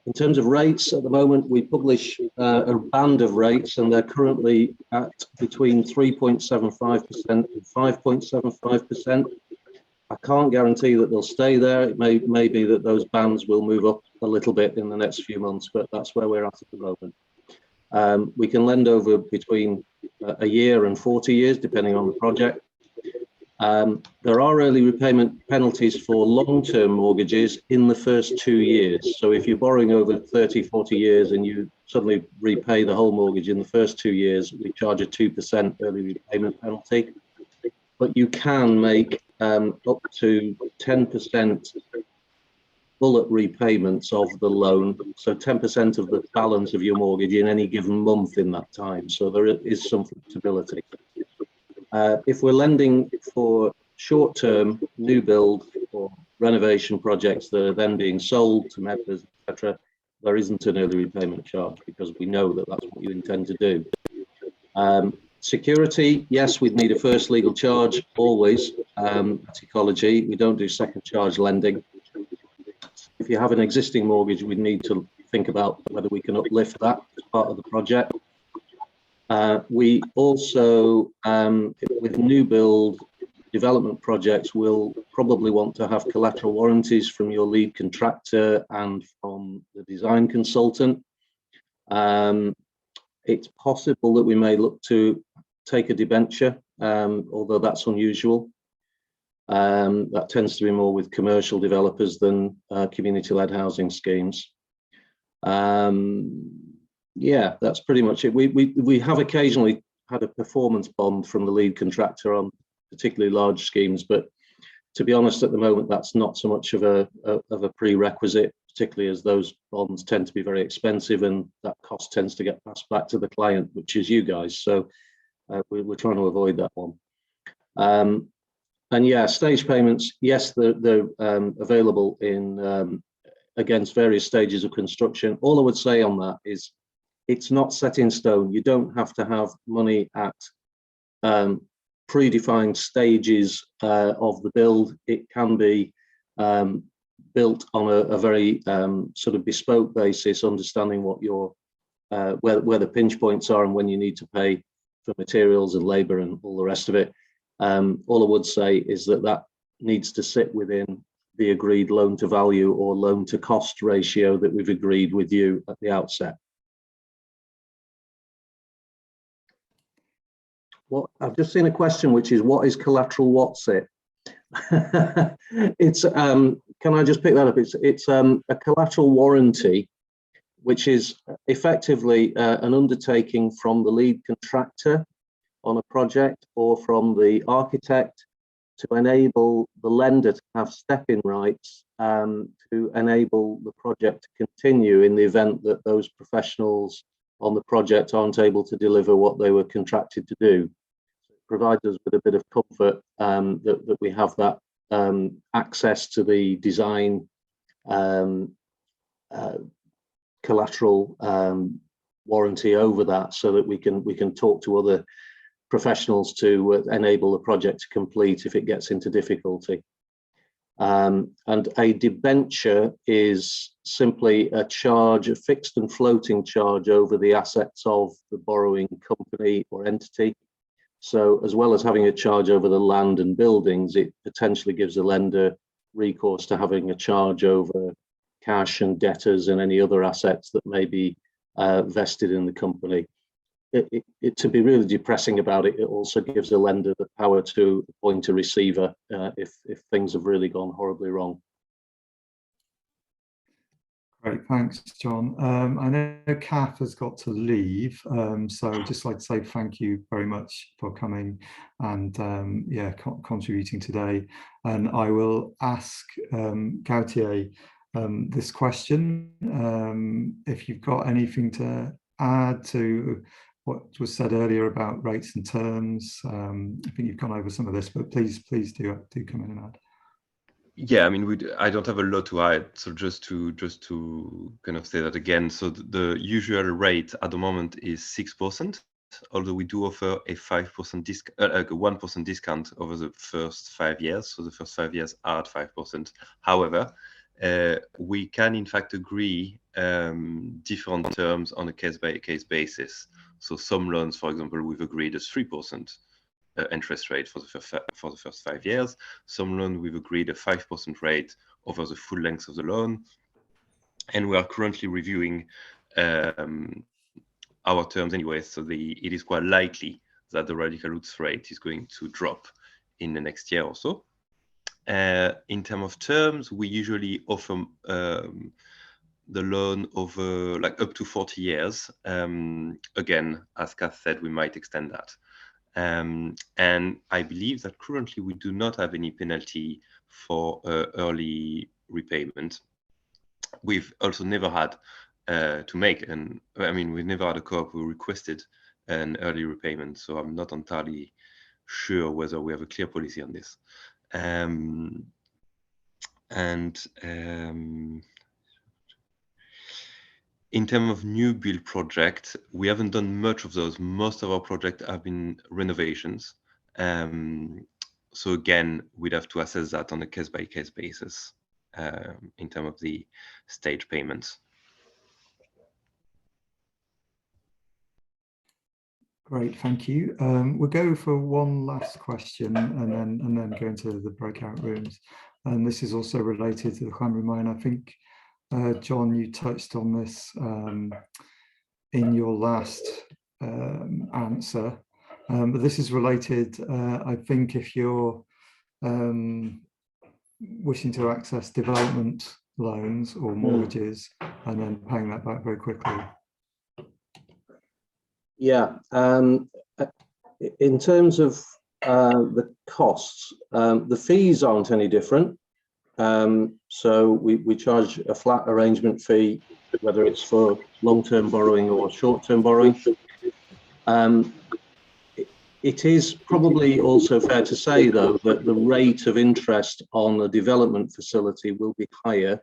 In terms of rates, at the moment, we publish a band of rates, and they're currently at between 3.75% and 5.75%. I can't guarantee that they'll stay there. It may be that those bands will move up a little bit in the next few months, but that's where we're at the moment. We can lend over between a year and 40 years, depending on the project. There are early repayment penalties for long-term mortgages in the first 2 years. So if you're borrowing over 30, 40 years and you suddenly repay the whole mortgage in the first 2 years, we charge a 2% early repayment penalty. But you can make up to 10% bullet repayments of the loan, so 10% of the balance of your mortgage in any given month in that time. So there is some flexibility. If we're lending for short-term new build or renovation projects that are then being sold to members, etc., there isn't an early repayment charge because we know that that's what you intend to do. Security, yes, we'd need a first legal charge always at Ecology. We don't do second charge lending. If you have an existing mortgage, we need to think about whether we can uplift that as part of the project. We also, with new build development projects, will probably want to have collateral warranties from your lead contractor and from the design consultant. It's possible that we may look to take a debenture, although that's unusual. That tends to be more with commercial developers than community-led housing schemes. Yeah, that's pretty much it. We have occasionally had a performance bond from the lead contractor on particularly large schemes, but to be honest, at the moment, that's not so much of a prerequisite, particularly as those bonds tend to be very expensive and that cost tends to get passed back to the client, which is you guys. So we're trying to avoid that one. And yeah, stage payments, yes, they're available in against various stages of construction. All I would say on that is it's not set in stone. You don't have to have money at predefined stages of the build. It can be built on a very sort of bespoke basis, understanding what your where the pinch points are and when you need to pay for materials and labor and all the rest of it. All I would say is that that needs to sit within the agreed loan to value or loan to cost ratio that we've agreed with you at the outset. What I've just seen a question, which is, what is collateral? What's it? It's can I just pick that up? It's a collateral warranty, which is effectively an undertaking from the lead contractor on a project or from the architect to enable the lender to have step-in rights to enable the project to continue in the event that those professionals on the project aren't able to deliver what they were contracted to do. It provides us with a bit of comfort that we have that access to the design collateral warranty over that, so that we can talk to other professionals to enable the project to complete if it gets into difficulty. And a debenture is simply a charge, a fixed and floating charge over the assets of the borrowing company or entity. So as well as having a charge over the land and buildings, it potentially gives the lender recourse to having a charge over cash and debtors and any other assets that may be vested in the company. To be really depressing about it, it also gives the lender the power to appoint a receiver if things have really gone horribly wrong. Great, thanks, John. I know Kath has got to leave, so I'd just like to say thank you very much for coming and yeah, contributing today. And I will ask Gautier this question. If you've got anything to add to what was said earlier about rates and terms, I think you've gone over some of this, but please do come in and add. Yeah, I mean, I don't have a lot to add, so just to kind of say that again. So the usual rate at the moment is 6%, although we do offer a 5% discount, like a 1% discount over the first 5 years. So the first 5 years are at 5%. However, we can in fact agree different terms on a case-by-case basis. So some loans, for example, we've agreed a 3% interest rate for the first 5 years. Some loan we've agreed a 5% rate over the full length of the loan, and we are currently reviewing our terms anyway. So it is quite likely that the radical roots rate is going to drop in the next year or so. In terms of terms, we usually offer the loan over like up to 40 years. Again, as Kath said, we might extend that. And I believe that currently we do not have any penalty for early repayment. We've also never had to make we've never had a co-op who requested an early repayment, so I'm not entirely sure whether we have a clear policy on this. And in terms of new build project, we haven't done much of those. Most of our projects have been renovations. So again, we'd have to assess that on a case-by-case basis in terms of the stage payments. Great, thank you. We'll go for one last question and then go into the breakout rooms. And this is also related to the Llanw Mine. I think, John, you touched on this in your last answer, but this is related, I think, if you're wishing to access development loans or mortgages and then paying that back very quickly. Yeah, in terms of the costs, the fees aren't any different. So we charge a flat arrangement fee, whether it's for long-term borrowing or short-term borrowing. It is probably also fair to say, though, that the rate of interest on a development facility will be higher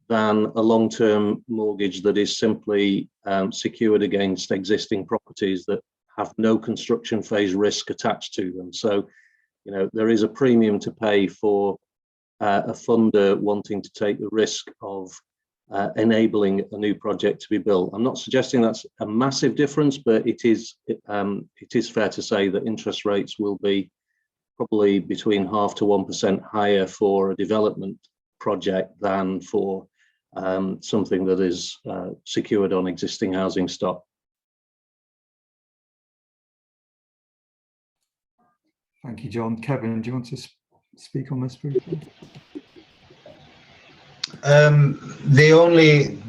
than a long-term mortgage that is simply secured against existing properties that have no construction phase risk attached to them. So, you know, there is a premium to pay for a funder wanting to take the risk of enabling a new project to be built. I'm not suggesting that's a massive difference, but it is fair to say that interest rates will be probably between 0.5% to 1% higher for a development project than for something that is secured on existing housing stock. Thank you, John. Kevin, do you want to speak on this briefly? The only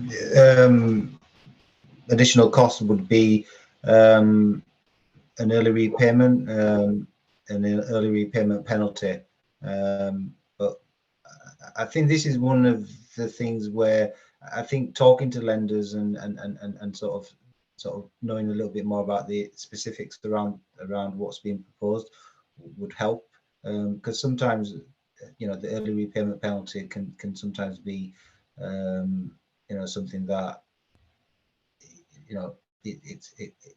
additional cost would be an early repayment, an early repayment penalty. But I think this is one of the things where I think talking to lenders and sort of knowing a little bit more about the specifics around what's being proposed would help, because sometimes, you know, the early repayment penalty can sometimes be, you know, something that, you know, you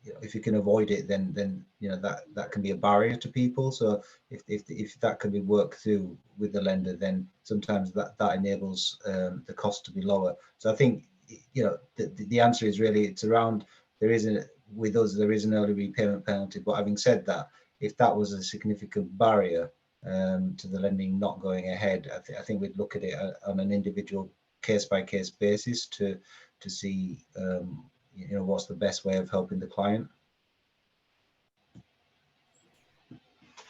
know, if you can avoid it, then you know that can be a barrier to people. So if that can be worked through with the lender, then sometimes that enables the cost to be lower. So I think, you know, the answer is really, it's around, with us there is an early repayment penalty. But having said that, if that was a significant barrier to the lending not going ahead, I think we'd look at it on an individual case-by-case basis to see, you know, what's the best way of helping the client.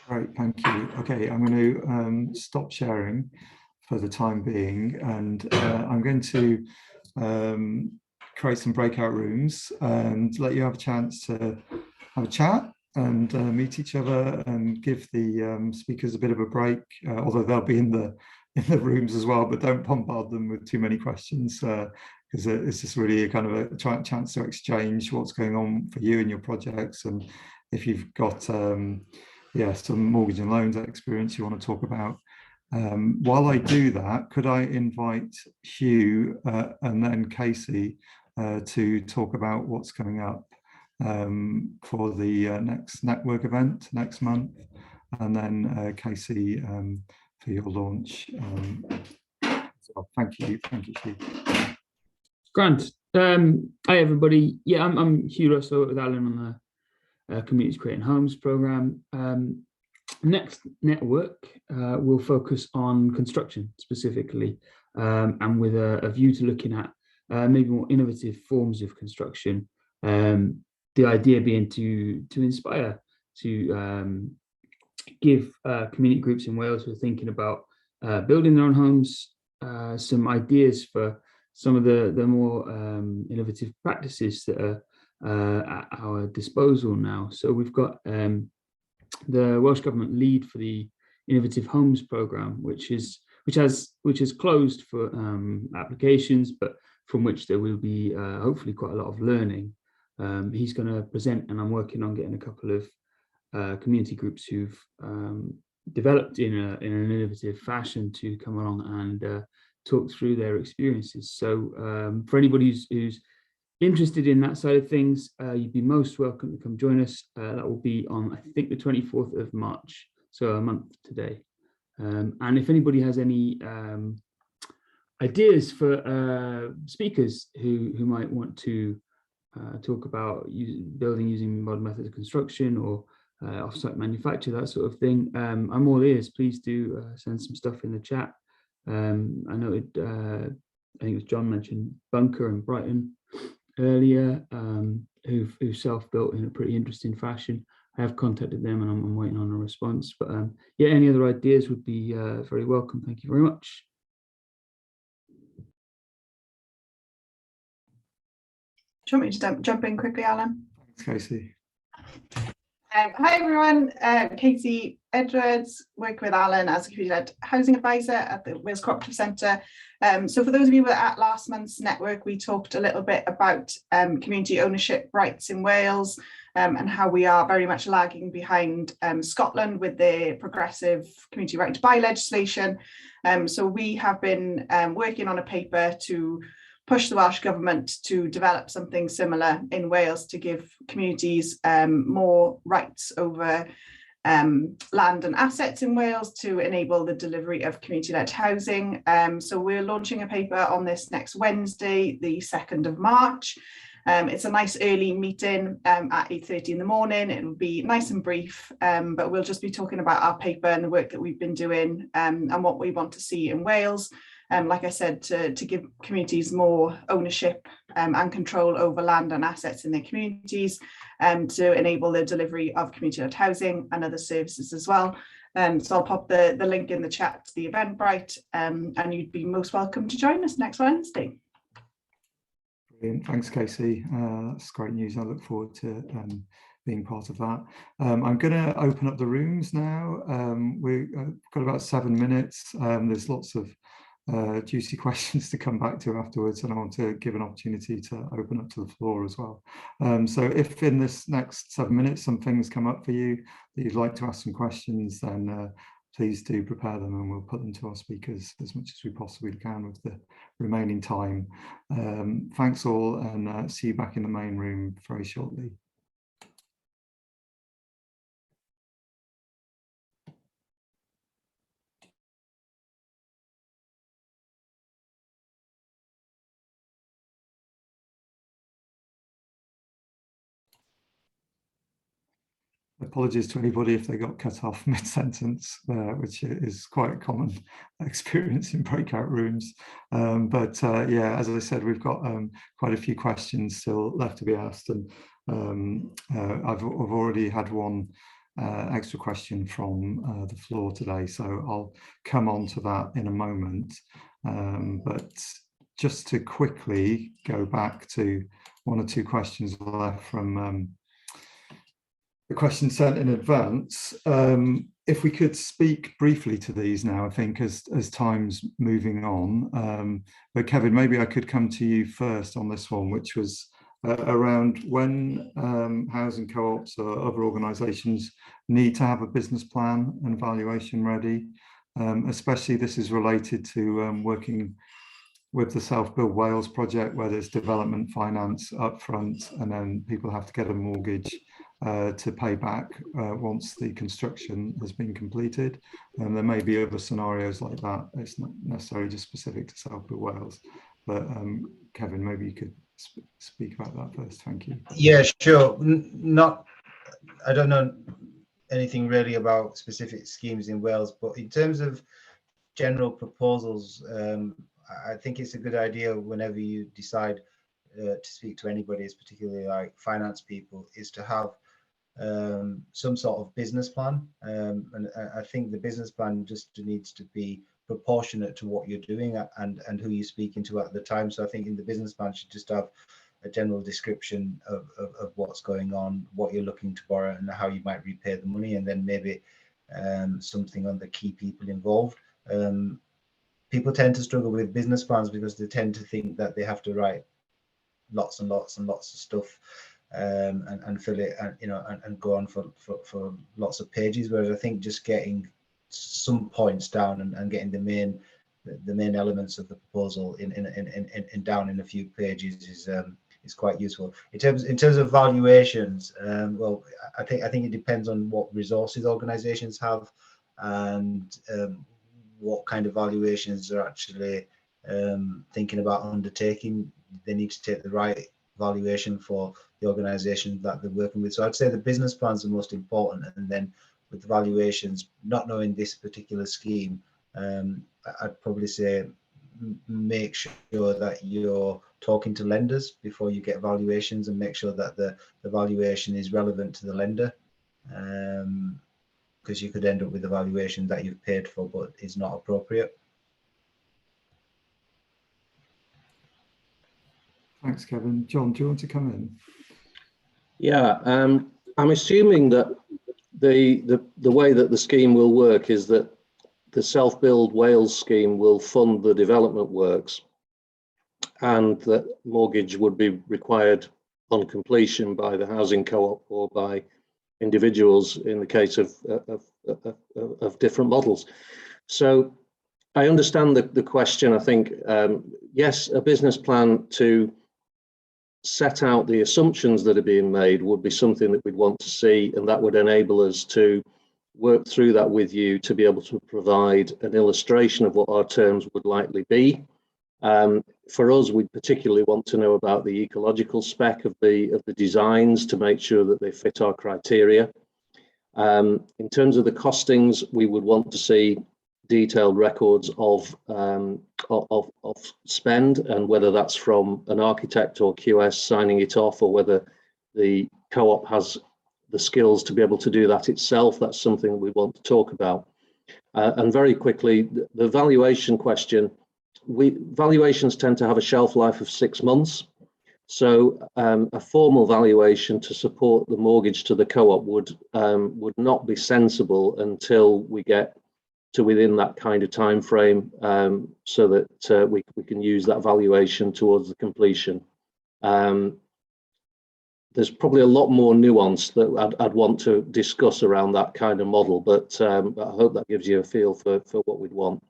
Great, thank you. Okay, I'm going to stop sharing for the time being, and I'm going to create some breakout rooms and let you have a chance to have a chat and meet each other and give the speakers a bit of a break, although they'll be in the rooms as well, but don't bombard them with too many questions, because it's just really a kind of a chance to exchange what's going on for you and your projects. And if you've got yeah, some mortgage and loans experience you want to talk about. While I do that, could I invite Hugh and then Casey to talk about what's coming up for the next network event next month, and then Casey for your launch. So thank you, Hugh. Grant. Hi everybody. Yeah, I'm Hugh Russell with Alan on the Communities Creating Homes programme. Next network will focus on construction specifically, and with a view to looking at maybe more innovative forms of construction. The idea being to inspire, to give community groups in Wales who are thinking about building their own homes some ideas for some of the more innovative practices that are at our disposal now. So we've got the Welsh Government lead for the Innovative Homes programme, which has closed for applications, but from which there will be hopefully quite a lot of learning. He's going to present, and I'm working on getting a couple of community groups who've developed in an innovative fashion to come along and talk through their experiences. So for anybody who's interested in that side of things, you'd be most welcome to come join us. That will be on, I think, the 24th of March, so a month today. And if anybody has any ideas for speakers who might want to talk about building using modern methods of construction or off-site manufacture, that sort of thing, I'm all ears. Please do send some stuff in the chat. I know I think it was John mentioned Bunker and Brighton earlier, who self-built in a pretty interesting fashion. I have contacted them and I'm waiting on a response. But yeah, any other ideas would be very welcome. Thank you very much. Do you want me to jump in quickly, Alan? Thanks, Casey. Hi everyone, Katie Edwards, work with Alan as a community-led housing advisor at the Wales Co-operative Centre. So for those of you who were at last month's network, we talked a little bit about community ownership rights in Wales and how we are very much lagging behind Scotland with their progressive community right to buy legislation. So we have been working on a paper to push the Welsh Government to develop something similar in Wales to give communities more rights over land and assets in Wales to enable the delivery of community-led housing. So we're launching a paper on this next Wednesday, the 2nd of March. It's a nice early meeting at 8:30 in the morning. It'll be nice and brief, but we'll just be talking about our paper and the work that we've been doing and what we want to see in Wales. Like I said, to give communities more ownership and control over land and assets in their communities, to enable the delivery of community-led housing and other services as well. So I'll pop the link in the chat to the Eventbrite, and you'd be most welcome to join us next Wednesday. Brilliant. Thanks, Casey. That's great news. I look forward to being part of that. I'm going to open up the rooms now. We've got about 7 minutes. There's lots of juicy questions to come back to afterwards, and I want to give an opportunity to open up to the floor as well. So if in this next 7 minutes some things come up for you that you'd like to ask some questions, then please do prepare them and we'll put them to our speakers as much as we possibly can with the remaining time. Thanks all, and see you back in the main room very shortly. Apologies to anybody if they got cut off mid-sentence, which is quite a common experience in breakout rooms. Yeah, as I said, we've got quite a few questions still left to be asked, and I've already had one extra question from the floor today, so I'll come on to that in a moment. But just to quickly go back to one or two questions left from the questions sent in advance. If we could speak briefly to these now, I think, as time's moving on. But Kevin, maybe I could come to you first on this one, which was around when housing co-ops or other organisations need to have a business plan and valuation ready. Especially this is related to working with the Self-Build Wales project, where there's development finance upfront and then people have to get a mortgage to pay back once the construction has been completed. And there may be other scenarios like that. It's not necessarily just specific to Self-Build Wales, but Kevin, maybe you could speak about that first. Thank you. Yeah, sure. I don't know anything really about specific schemes in Wales, but in terms of general proposals, I think it's a good idea whenever you decide to speak to anybody, particularly like finance people, is to have some sort of business plan. And I think the business plan just needs to be proportionate to what you're doing and who you're speaking to at the time. So I think in the business plan should just have a general description of what's going on, what you're looking to borrow and how you might repay the money, and then maybe something on the key people involved. People tend to struggle with business plans because they tend to think that they have to write lots and lots and lots of stuff and fill it and go on for lots of pages, whereas I think just getting some points down and getting the main elements of the proposal in down in a few pages is quite useful. In terms of valuations, well, I think it depends on what resources organisations have and what kind of valuations they're actually thinking about undertaking. They need to take the right valuation for the organisation that they're working with. So I'd say the business plan's the most important, and then with the valuations, not knowing this particular scheme, I'd probably say make sure that you're talking to lenders before you get valuations, and make sure that the valuation is relevant to the lender, because you could end up with a valuation that you've paid for but is not appropriate. Thanks, Kevin. John, do you want to come in? Yeah, I'm assuming that the way that the scheme will work is that the self-build Wales scheme will fund the development works, and that mortgage would be required on completion by the housing co-op or by individuals in the case of different models. So I understand the question. I think, yes, a business plan to set out the assumptions that are being made would be something that we'd want to see, and that would enable us to work through that with you to be able to provide an illustration of what our terms would likely be. For us, we'd particularly want to know about the ecological spec of the designs to make sure that they fit our criteria. In terms of the costings, we would want to see detailed records of spend, and whether that's from an architect or QS signing it off, or whether the co-op has the skills to be able to do that itself. That's something we want to talk about. And very quickly, the valuation question. Valuations tend to have a shelf life of 6 months. So a formal valuation to support the mortgage to the co-op would not be sensible until we get to within that kind of time frame, so that we can use that valuation towards the completion. There's probably a lot more nuance that I'd want to discuss around that kind of model, but I hope that gives you a feel for what we'd want.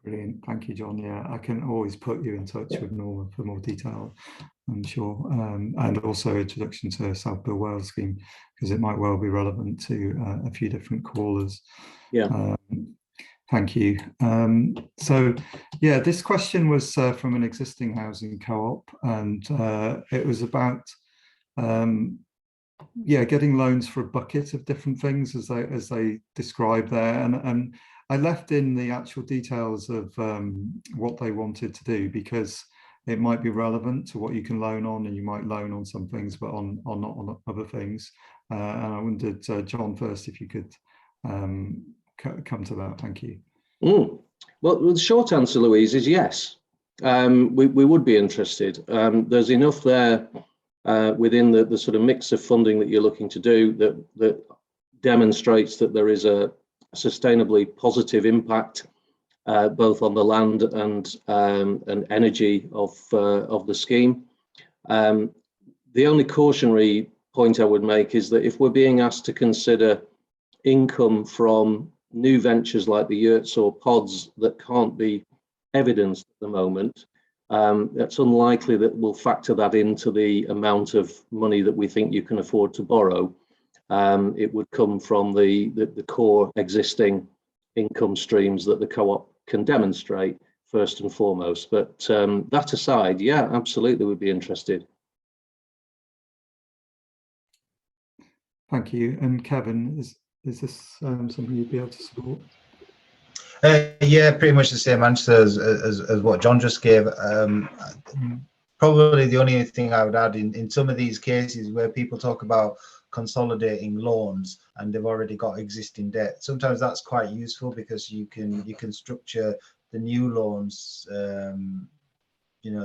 Brilliant, thank you, John. Yeah, I can always put you in touch with Norma for more detail, I'm sure, and also introduction to Self-Build Wales scheme, because it might well be relevant to a few different callers. Yeah. Thank you. So, yeah, this question was from an existing housing co-op, and it was about getting loans for a bucket of different things, as they describe there, and I left in the actual details of what they wanted to do, because it might be relevant to what you can loan on, and you might loan on some things but on not on other things. And I wondered, John, first, if you could come to that. Thank you. Well, the short answer, Louise, is yes. We would be interested. There's enough there within the sort of mix of funding that you're looking to do that demonstrates that there is a sustainably positive impact both on the land and energy of the scheme. The only cautionary point I would make is that if we're being asked to consider income from new ventures like the yurts or pods that can't be evidenced at the moment, it's unlikely that we'll factor that into the amount of money that we think you can afford to borrow. It would come from the core existing income streams that the co-op can demonstrate first and foremost. But that aside, yeah, absolutely, we'd be interested. Thank you. And Kevin, is this something you'd be able to support? Yeah, pretty much the same answer as what John just gave. Probably the only thing I would add in some of these cases where people talk about consolidating loans and they've already got existing debt, sometimes that's quite useful, because you can structure the new loans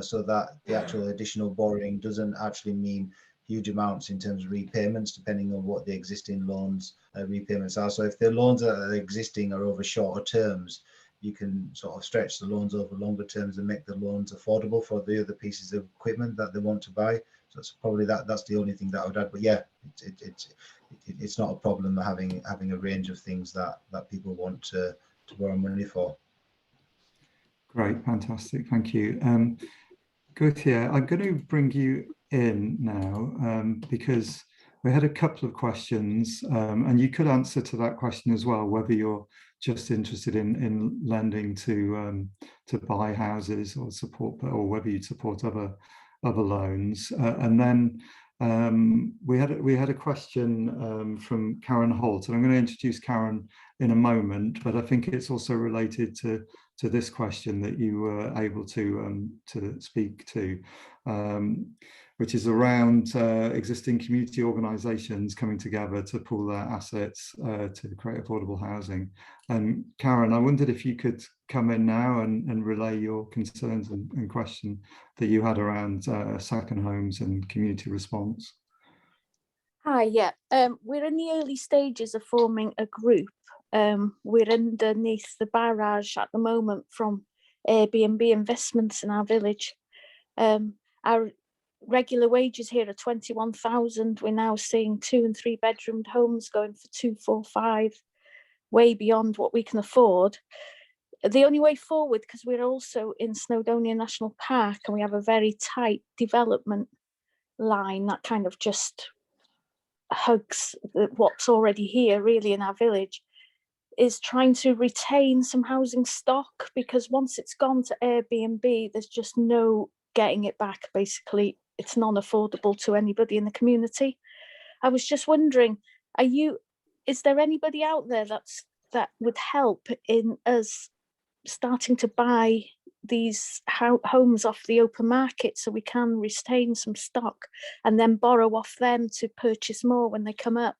so that the actual additional borrowing doesn't actually mean huge amounts in terms of repayments, depending on what the existing loans repayments are. So if the loans that are existing are over shorter terms, you can sort of stretch the loans over longer terms and make the loans affordable for the other pieces of equipment that they want to buy. So it's probably that's the only thing that I would add. But yeah, it's not a problem having a range of things that people want to borrow money for. Great, fantastic, thank you. Gauthier, I'm going to bring you in now because we had a couple of questions, and you could answer to that question as well, whether you're just interested in lending to buy houses or support, or whether you support other loans. And then we had a question from Karen Holt, and I'm going to introduce Karen in a moment, but I think it's also related to this question that you were able to speak to, which is around existing community organisations coming together to pool their assets to create affordable housing. And Karen, I wondered if you could come in now and relay your concerns and question that you had around second homes and community response. Hi, yeah, we're in the early stages of forming a group. We're underneath the barrage at the moment from Airbnb investments in our village. Our regular wages here are 21,000. We're now seeing 2 and 3 bedroomed homes going for 2, 4, 5, way beyond what we can afford. The only way forward, because we're also in Snowdonia National Park and we have a very tight development line that kind of just hugs what's already here really in our village, is trying to retain some housing stock, because once it's gone to Airbnb, there's just no getting it back. Basically, it's non-affordable to anybody in the community. I was just wondering, is there anybody out there that would help in us starting to buy these homes off the open market so we can retain some stock and then borrow off them to purchase more when they come up?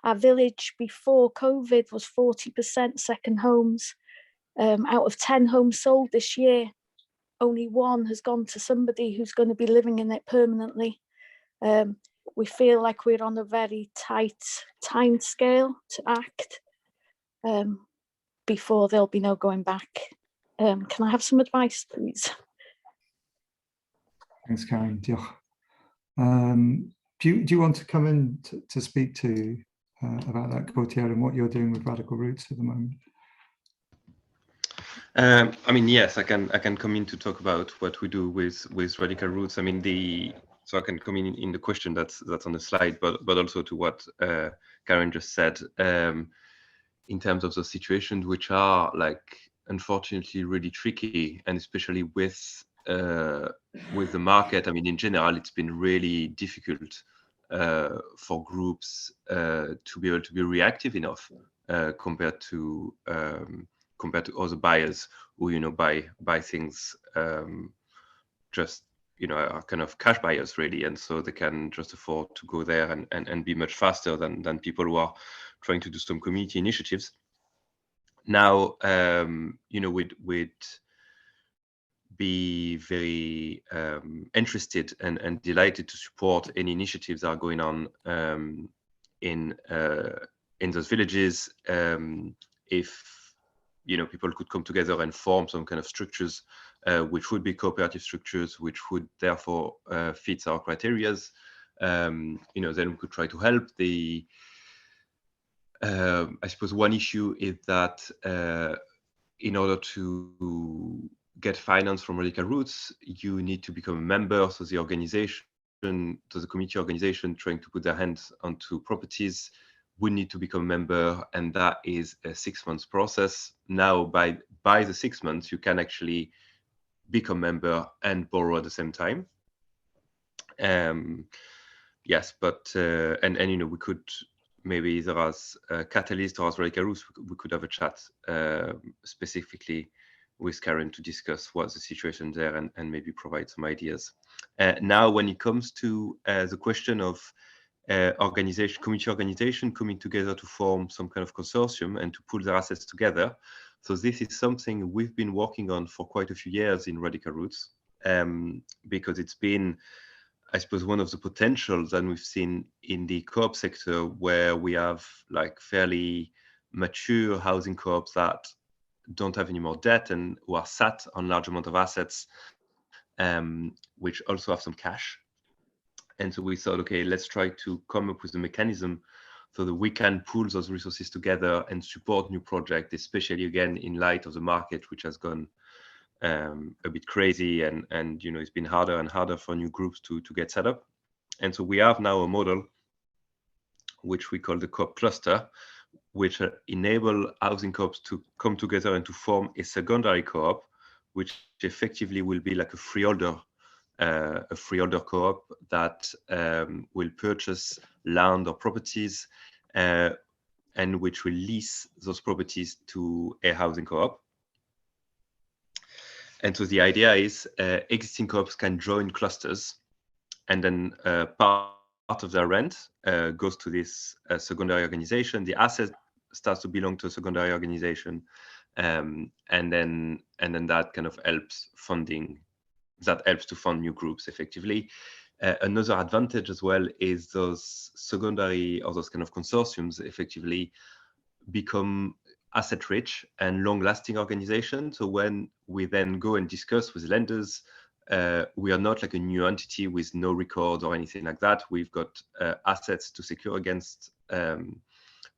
Our village before COVID was 40% second homes. Out of 10 homes sold this year, only 1 has gone to somebody who's going to be living in it permanently. We feel like we're on a very tight time scale to act before there'll be no going back. Can I have some advice, please? Thanks, Karen. Do you want to come in to speak to about that, Gauthier, and what you're doing with Radical Roots at the moment? I mean, yes, I can come in to talk about what we do with Radical Roots. I mean, so I can come in the question that's on the slide, but also to what Karen just said, in terms of the situations which are, like, unfortunately really tricky, and especially with the market. I mean, in general, it's been really difficult for groups to be able to be reactive enough compared to other buyers who, you know, buy things just, you know, are kind of cash buyers really, and so they can just afford to go there and be much faster than people who are trying to do some community initiatives. Now, you know, we'd be very interested and delighted to support any initiatives that are going on in those villages. If, you know, people could come together and form some kind of structures, which would be cooperative structures, which would therefore fit our criterias, you know, then we could try to help. I suppose one issue is that in order to get finance from Radical Roots, you need to become a member. So the organization, so the community organization trying to put their hands onto properties would need to become a member, and that is a 6 months process. Now, by the 6 months, you can actually become a member and borrow at the same time. Yes, but and you know, we could maybe there as a catalyst or as Radical Roots, we could have a chat specifically with Karen to discuss what's the situation there and maybe provide some ideas. Now, when it comes to the question of community organization coming together to form some kind of consortium and to pull their assets together. So this is something we've been working on for quite a few years in Radical Roots, because it's been, I suppose, one of the potentials that we've seen in the co-op sector, where we have like fairly mature housing co-ops that don't have any more debt and who are sat on large amount of assets, which also have some cash. And so we thought, okay, let's try to come up with a mechanism so that we can pool those resources together and support new projects, especially again in light of the market, which has gone a bit crazy, and it's been harder and harder for new groups to get set up. And so we have now a model which we call the Corp Cluster, which enable housing co-ops to come together and to form a secondary co-op, which effectively will be like a freeholder co-op that will purchase land or properties and which will lease those properties to a housing co-op. And so the idea is existing co-ops can join clusters, and then part of their rent goes to this secondary organization. The asset starts to belong to a secondary organization, and then that kind of helps funding. That helps to fund new groups effectively. Another advantage as well is those secondary or those kind of consortiums effectively become asset rich and long lasting organizations. So when we then go and discuss with lenders, we are not like a new entity with no record or anything like that. We've got assets to secure against,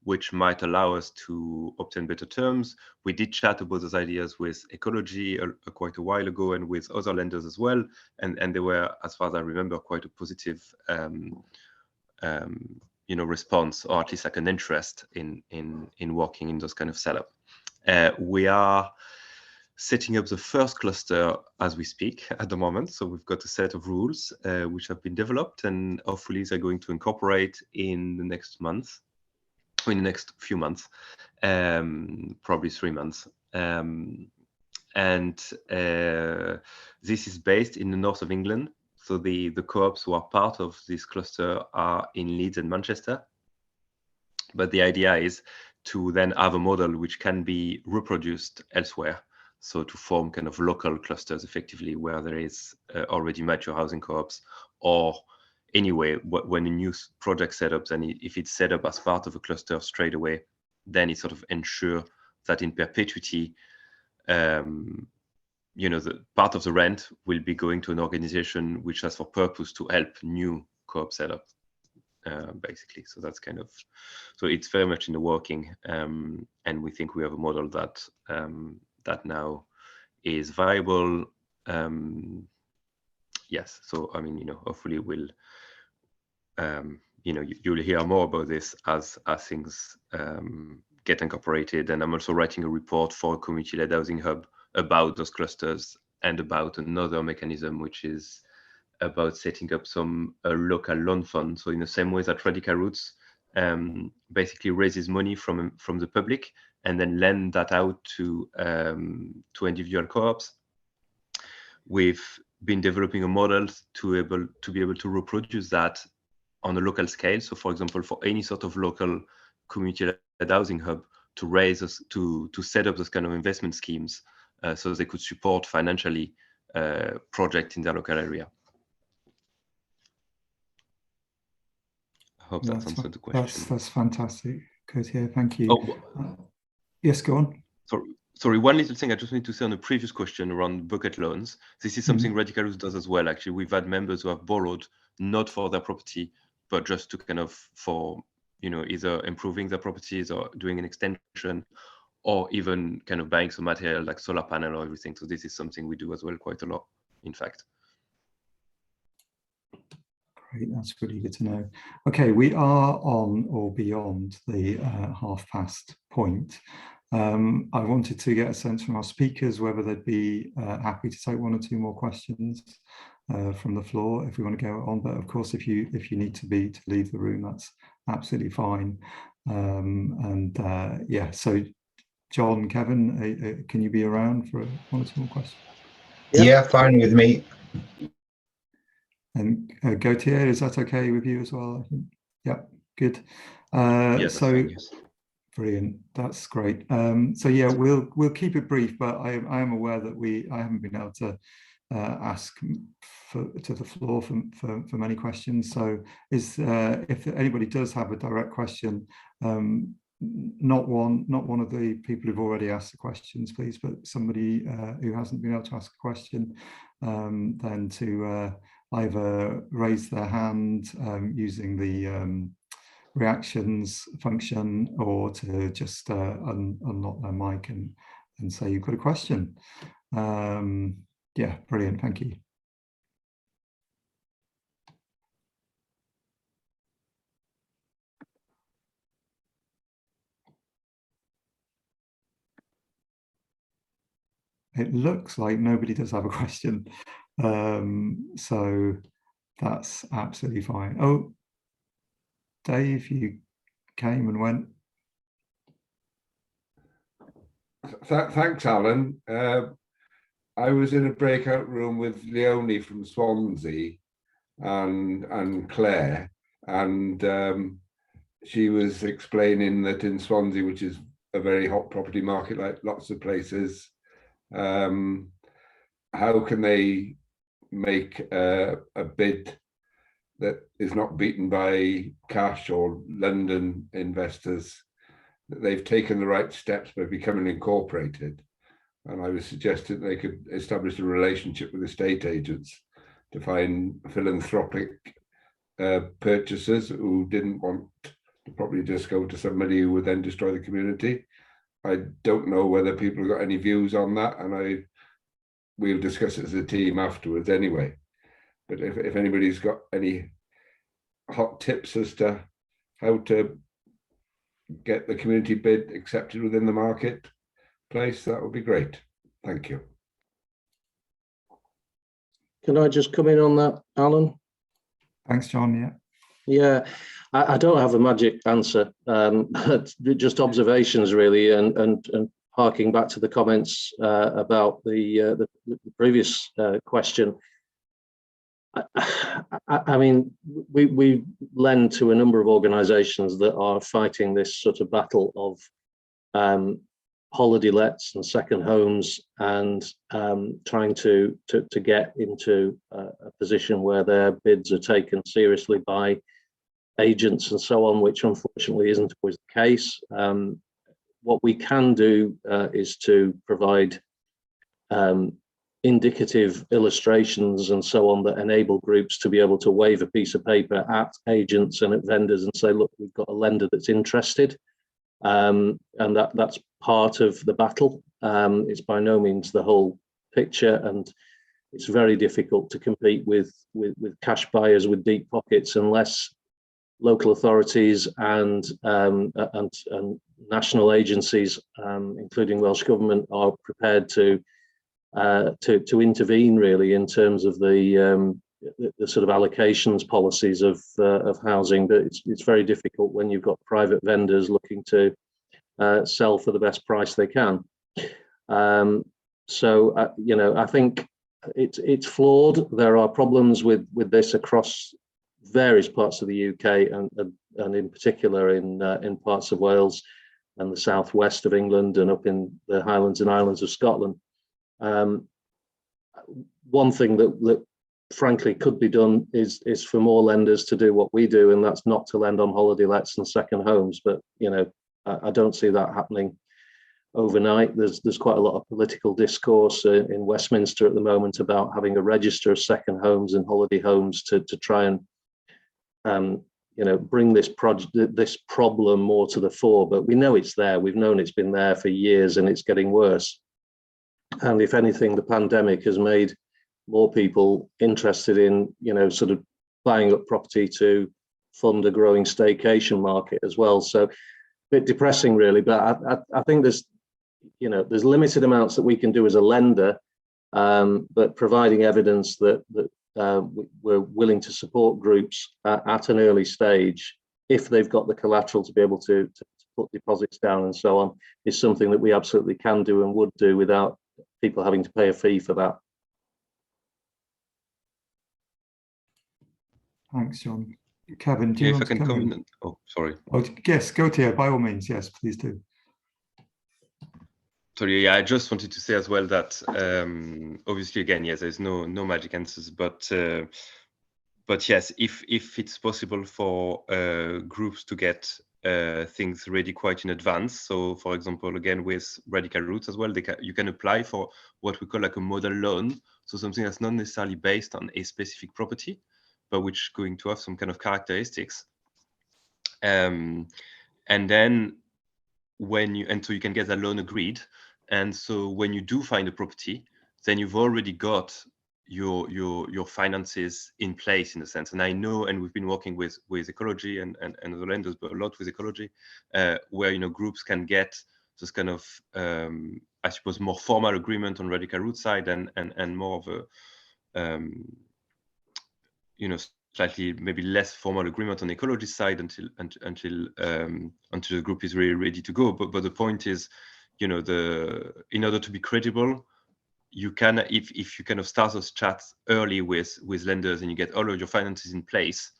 which might allow us to obtain better terms. We did chat about those ideas with Ecology quite a while ago, and with other lenders as well. And they were, as far as I remember, quite a positive response, or at least like an interest in working in those kind of setup. We are setting up the first cluster as we speak at the moment. So we've got a set of rules which have been developed, and hopefully they're going to incorporate in the next month, in the next few months, probably 3 months. This is based in the north of England. So the co-ops who are part of this cluster are in Leeds and Manchester. But the idea is to then have a model which can be reproduced elsewhere. So to form kind of local clusters effectively, where there is already mature housing co-ops, or anyway, when a new project set up, and if it's set up as part of a cluster straight away, then it sort of ensure that in perpetuity, the part of the rent will be going to an organization which has for purpose to help new co-op setup, basically. So that's kind of, so it's very much in the working, and we think we have a model that that now is viable. Yes, so I mean, hopefully we'll, you'll hear more about this as things get incorporated. And I'm also writing a report for a community-led housing hub about those clusters, and about another mechanism which is about setting up some local loan fund. So in the same way that Radical Roots basically raises money from the public and then lend that out to individual co-ops, we've been developing a model to be able to reproduce that on a local scale. So for example, for any sort of local community-led housing hub, to raise us to set up those kind of investment schemes, so they could support financially projects in their local area. I hope that's answered the question. That's fantastic. Good, yeah, thank you. Yes, go on. Sorry, one little thing I just need to say on the previous question around bucket loans. This is something Radical Roots does as well. Actually, we've had members who have borrowed not for their property, but just to kind of for, either improving their properties or doing an extension, or even kind of buying some material like solar panel or everything. So this is something we do as well quite a lot, in fact. Great, that's really good to know. Okay, we are on or beyond the 1:30 point. I wanted to get a sense from our speakers whether they'd be happy to take 1 or 2 more questions from the floor if we want to go on. But of course, if you need to leave the room, that's absolutely fine. Yeah, so John, Kevin, can you be around for 1 or 2 more questions? Yeah, fine with me. And Gautier, is that okay with you as well? I think. Yeah, good. Yes, so fine, yes. Brilliant, that's great. So yeah, we'll keep it brief, but I am aware that I haven't been able to ask to the floor for many questions. So if anybody does have a direct question, not one of the people who've already asked the questions, please, but somebody who hasn't been able to ask a question, then to either raise their hand using the reactions function, or to just unlock their mic and say you've got a question. Yeah, brilliant, thank you. It looks like nobody does have a question, so that's absolutely fine. Oh, Dave, you came and went. Thanks, Alan. I was in a breakout room with Leonie from Swansea and Claire, and she was explaining that in Swansea, which is a very hot property market like lots of places, how can they make a bid that is not beaten by cash or London investors, that they've taken the right steps by becoming incorporated. And I was suggesting they could establish a relationship with estate agents to find philanthropic purchasers who didn't want the property just go to somebody who would then destroy the community. I don't know whether people have got any views on that, and we'll discuss it as a team afterwards anyway. But if anybody's got any hot tips as to how to get the community bid accepted within the marketplace, that would be great. Thank you. Can I just come in on that, Alan? Thanks, John. Yeah. Yeah, I don't have a magic answer. Just observations, really, and harking back to the comments about the previous question. I mean, we lend to a number of organisations that are fighting this sort of battle of holiday lets and second homes, and trying to get into a position where their bids are taken seriously by agents and so on, which unfortunately isn't always the case. What we can do is to provide indicative illustrations and so on that enable groups to be able to wave a piece of paper at agents and at vendors and say, look, we've got a lender that's interested, and that's part of the battle. It's by no means the whole picture, and it's very difficult to compete with cash buyers with deep pockets unless local authorities and national agencies, including Welsh Government, are prepared to intervene really in terms of the sort of allocations policies of housing. But it's very difficult when you've got private vendors looking to sell for the best price they can. So you know, I think it's flawed. There are problems with this across various parts of the UK, and in particular in parts of Wales and the southwest of England and up in the Highlands and Islands of Scotland. One thing that frankly could be done is for more lenders to do what we do, and that's not to lend on holiday lets and second homes. But you know, I don't see that happening overnight. There's quite a lot of political discourse in Westminster at the moment about having a register of second homes and holiday homes to try and you know, bring this problem more to the fore. But we know it's there. We've known it's been there for years, and it's getting worse. And if anything, the pandemic has made more people interested in, you know, sort of buying up property to fund a growing staycation market as well. So a bit depressing, really. But I think there's, you know, there's limited amounts that we can do as a lender, but providing evidence that we're willing to support groups at an early stage, if they've got the collateral to be able to put deposits down and so on, is something that we absolutely can do and would do without people having to pay a fee for that. Thanks, John. Kevin, do you want to come in? Oh, sorry. Oh, yes, go to you, by all means. Yes, please do. Sorry, yeah, I just wanted to say as well that obviously, again, yes, there's no magic answers, but yes, if it's possible for groups to get things ready quite in advance. So for example, again, with radical roots as well, you can apply for what we call like a model loan. So something that's not necessarily based on a specific property, but which is going to have some kind of characteristics. And then so you can get that loan agreed. And so when you do find a property, then you've already got your finances in place, in a sense. And I know, and we've been working with Ecology and the lenders, but a lot with Ecology, where groups can get this kind of I suppose more formal agreement on radical root side and more of a slightly maybe less formal agreement on Ecology side until the group is really ready to go. But the point is, in order to be credible, you can, if you kind of start those chats early with lenders and you get all of your finances in place,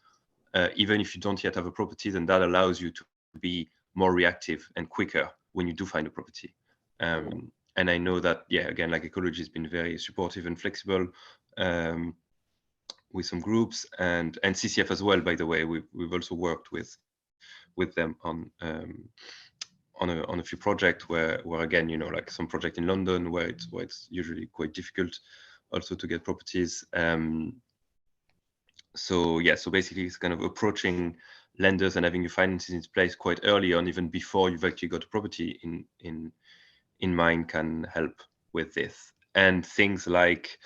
even if you don't yet have a property, then that allows you to be more reactive and quicker when you do find a property. And I know that, yeah, again, like Ecology has been very supportive and flexible with some groups, and CCF as well, by the way. We've also worked with them on a few projects where again, like some project in London where it's usually quite difficult also to get properties. So yeah, so basically it's kind of approaching lenders and having your finances in place quite early on, even before you've actually got a property in mind, can help with this. And things like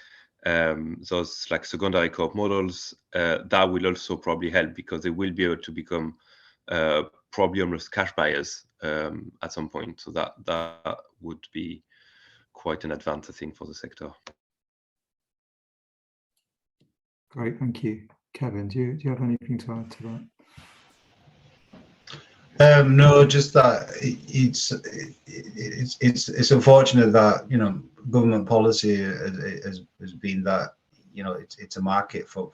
those like secondary co-op models, that will also probably help, because they will be able to become probably almost cash buyers at some point. So that would be quite an advantage, I think, for the sector. Great, thank you. Kevin, do you have anything to add to that? No, just that it's unfortunate that government policy has been that it's a market for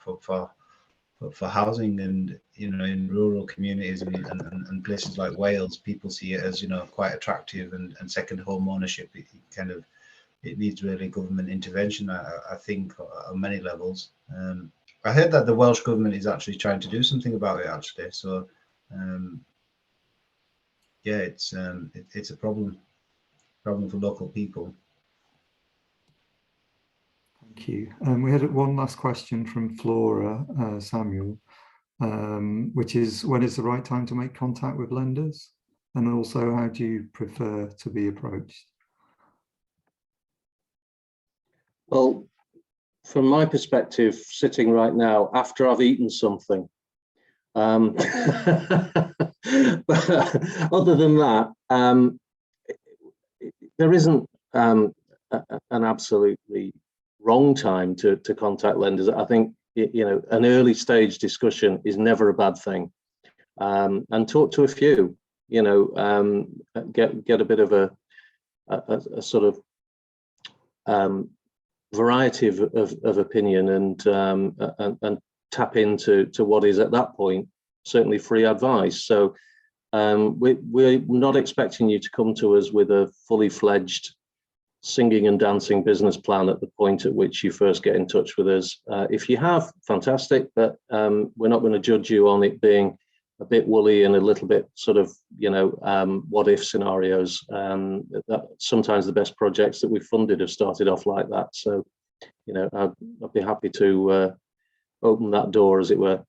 housing, and in rural communities and places like Wales, people see it as quite attractive, and second home ownership, it needs really government intervention, I think, on many levels. I heard that the Welsh government is actually trying to do something about it, actually. So yeah, it's a problem for local people. Thank you. We had one last question from Flora Samuel, which is, when is the right time to make contact with lenders? And also, how do you prefer to be approached? Well, from my perspective, sitting right now, after I've eaten something. But other than that, there isn't an absolutely wrong time to contact lenders. I think an early stage discussion is never a bad thing, and talk to a few. Get a bit of a sort of variety of opinion, and tap into what is at that point certainly free advice. So we're not expecting you to come to us with a fully fledged singing and dancing business plan at the point at which you first get in touch with us. If you have, fantastic, but we're not going to judge you on it being a bit woolly and a little bit sort of what if scenarios. That sometimes the best projects that we've funded have started off like that. So I'd be happy to open that door, as it were.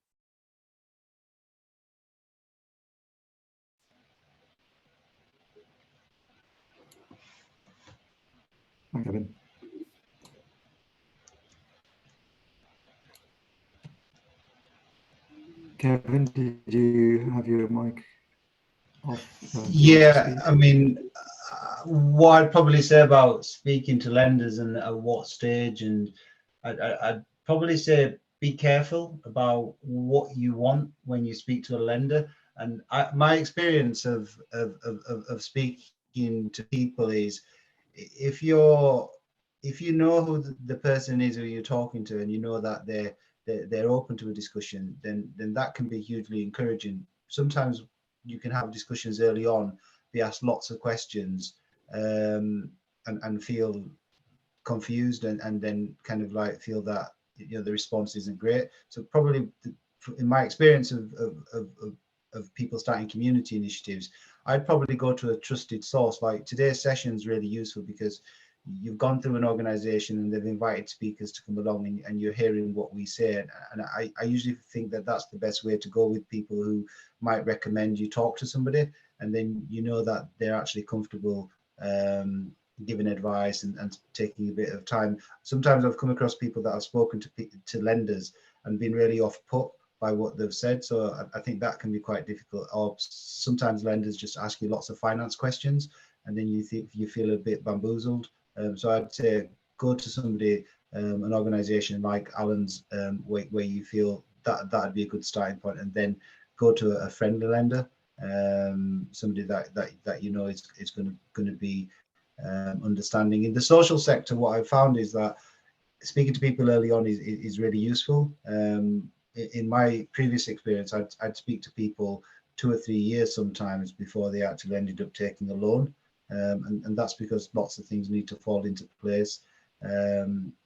Thank you, Kevin. Kevin, did you have your mic off? Yeah, I mean, what I'd probably say about speaking to lenders and at what stage, and I'd probably say be careful about what you want when you speak to a lender. And my experience of speaking to people is, if you know who the person is who you're talking to, and you know that they're open to a discussion, then that can be hugely encouraging. Sometimes you can have discussions early on, be asked lots of questions, and feel confused, and then kind of like feel that the response isn't great. So probably, in my experience of of people starting community initiatives, I'd probably go to a trusted source. Like today's session is really useful because you've gone through an organization and they've invited speakers to come along, and you're hearing what we say. And I usually think that that's the best way to go with people who might recommend you talk to somebody, and then you know that they're actually comfortable giving advice and taking a bit of time. Sometimes I've come across people that I've spoken to lenders and been really off put by what they've said. So I think that can be quite difficult. Or sometimes lenders just ask you lots of finance questions and then you feel a bit bamboozled. So I'd say go to somebody, an organization like Alan's, where you feel that'd be a good starting point, and then go to a friendly lender, somebody that you know is going to be understanding. In the social sector, what I've found is that speaking to people early on is really useful. In my previous experience, I'd speak to people 2 or 3 years sometimes before they actually ended up taking a loan. And that's because lots of things need to fall into place.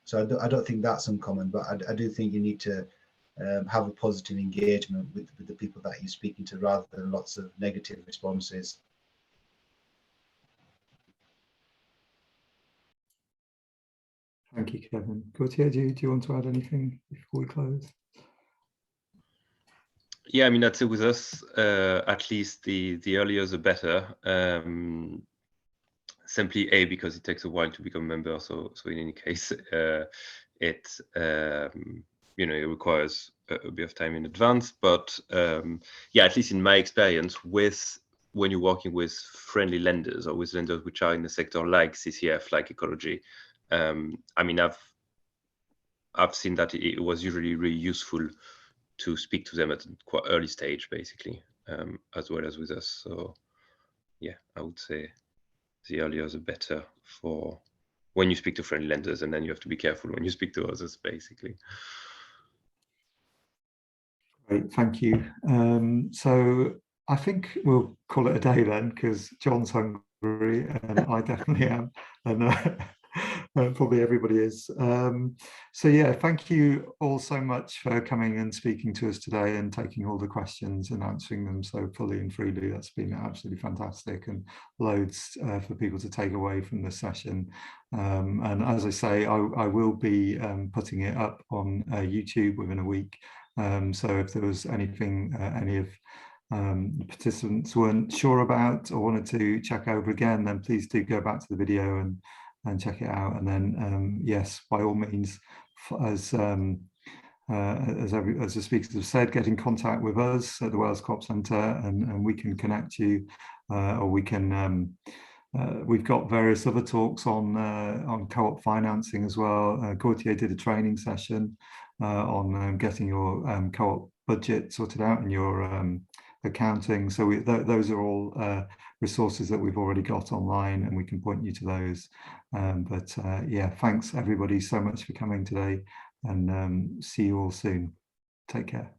So I don't think that's uncommon, but I do think you need to have a positive engagement with the people that you're speaking to, rather than lots of negative responses. Thank you, Kevin. Gautier, do you want to add anything before we close? Yeah, I mean, that's it with us. At least the earlier the better. Simply because it takes a while to become a member. So in any case, it you know, it requires a bit of time in advance. But yeah, at least in my experience, when you're working with friendly lenders or with lenders which are in the sector like CCF, like Ecology, I mean, I've seen that it was usually really useful to speak to them at a quite early stage, basically, as well as with us. So yeah, I would say the earlier the better for when you speak to friendly lenders, and then you have to be careful when you speak to others, basically. Great, thank you. So I think we'll call it a day then, because John's hungry and I definitely am, and probably everybody is. So yeah, thank you all so much for coming and speaking to us today and taking all the questions and answering them so fully and freely. That's been absolutely fantastic, and loads for people to take away from this session. And as I say, I will be putting it up on YouTube within a week. So if there was anything any of the participants weren't sure about or wanted to check over again, then please do go back to the video and check it out. And then yes, by all means, as the speakers have said, get in contact with us at the Wales Co-op Centre, and we can connect you, or we can we've got various other talks on co-op financing as well. Gautier did a training session on getting your co-op budget sorted out and your accounting. So those are all resources that we've already got online, and we can point you to those. But yeah, thanks everybody so much for coming today, and see you all soon. Take care.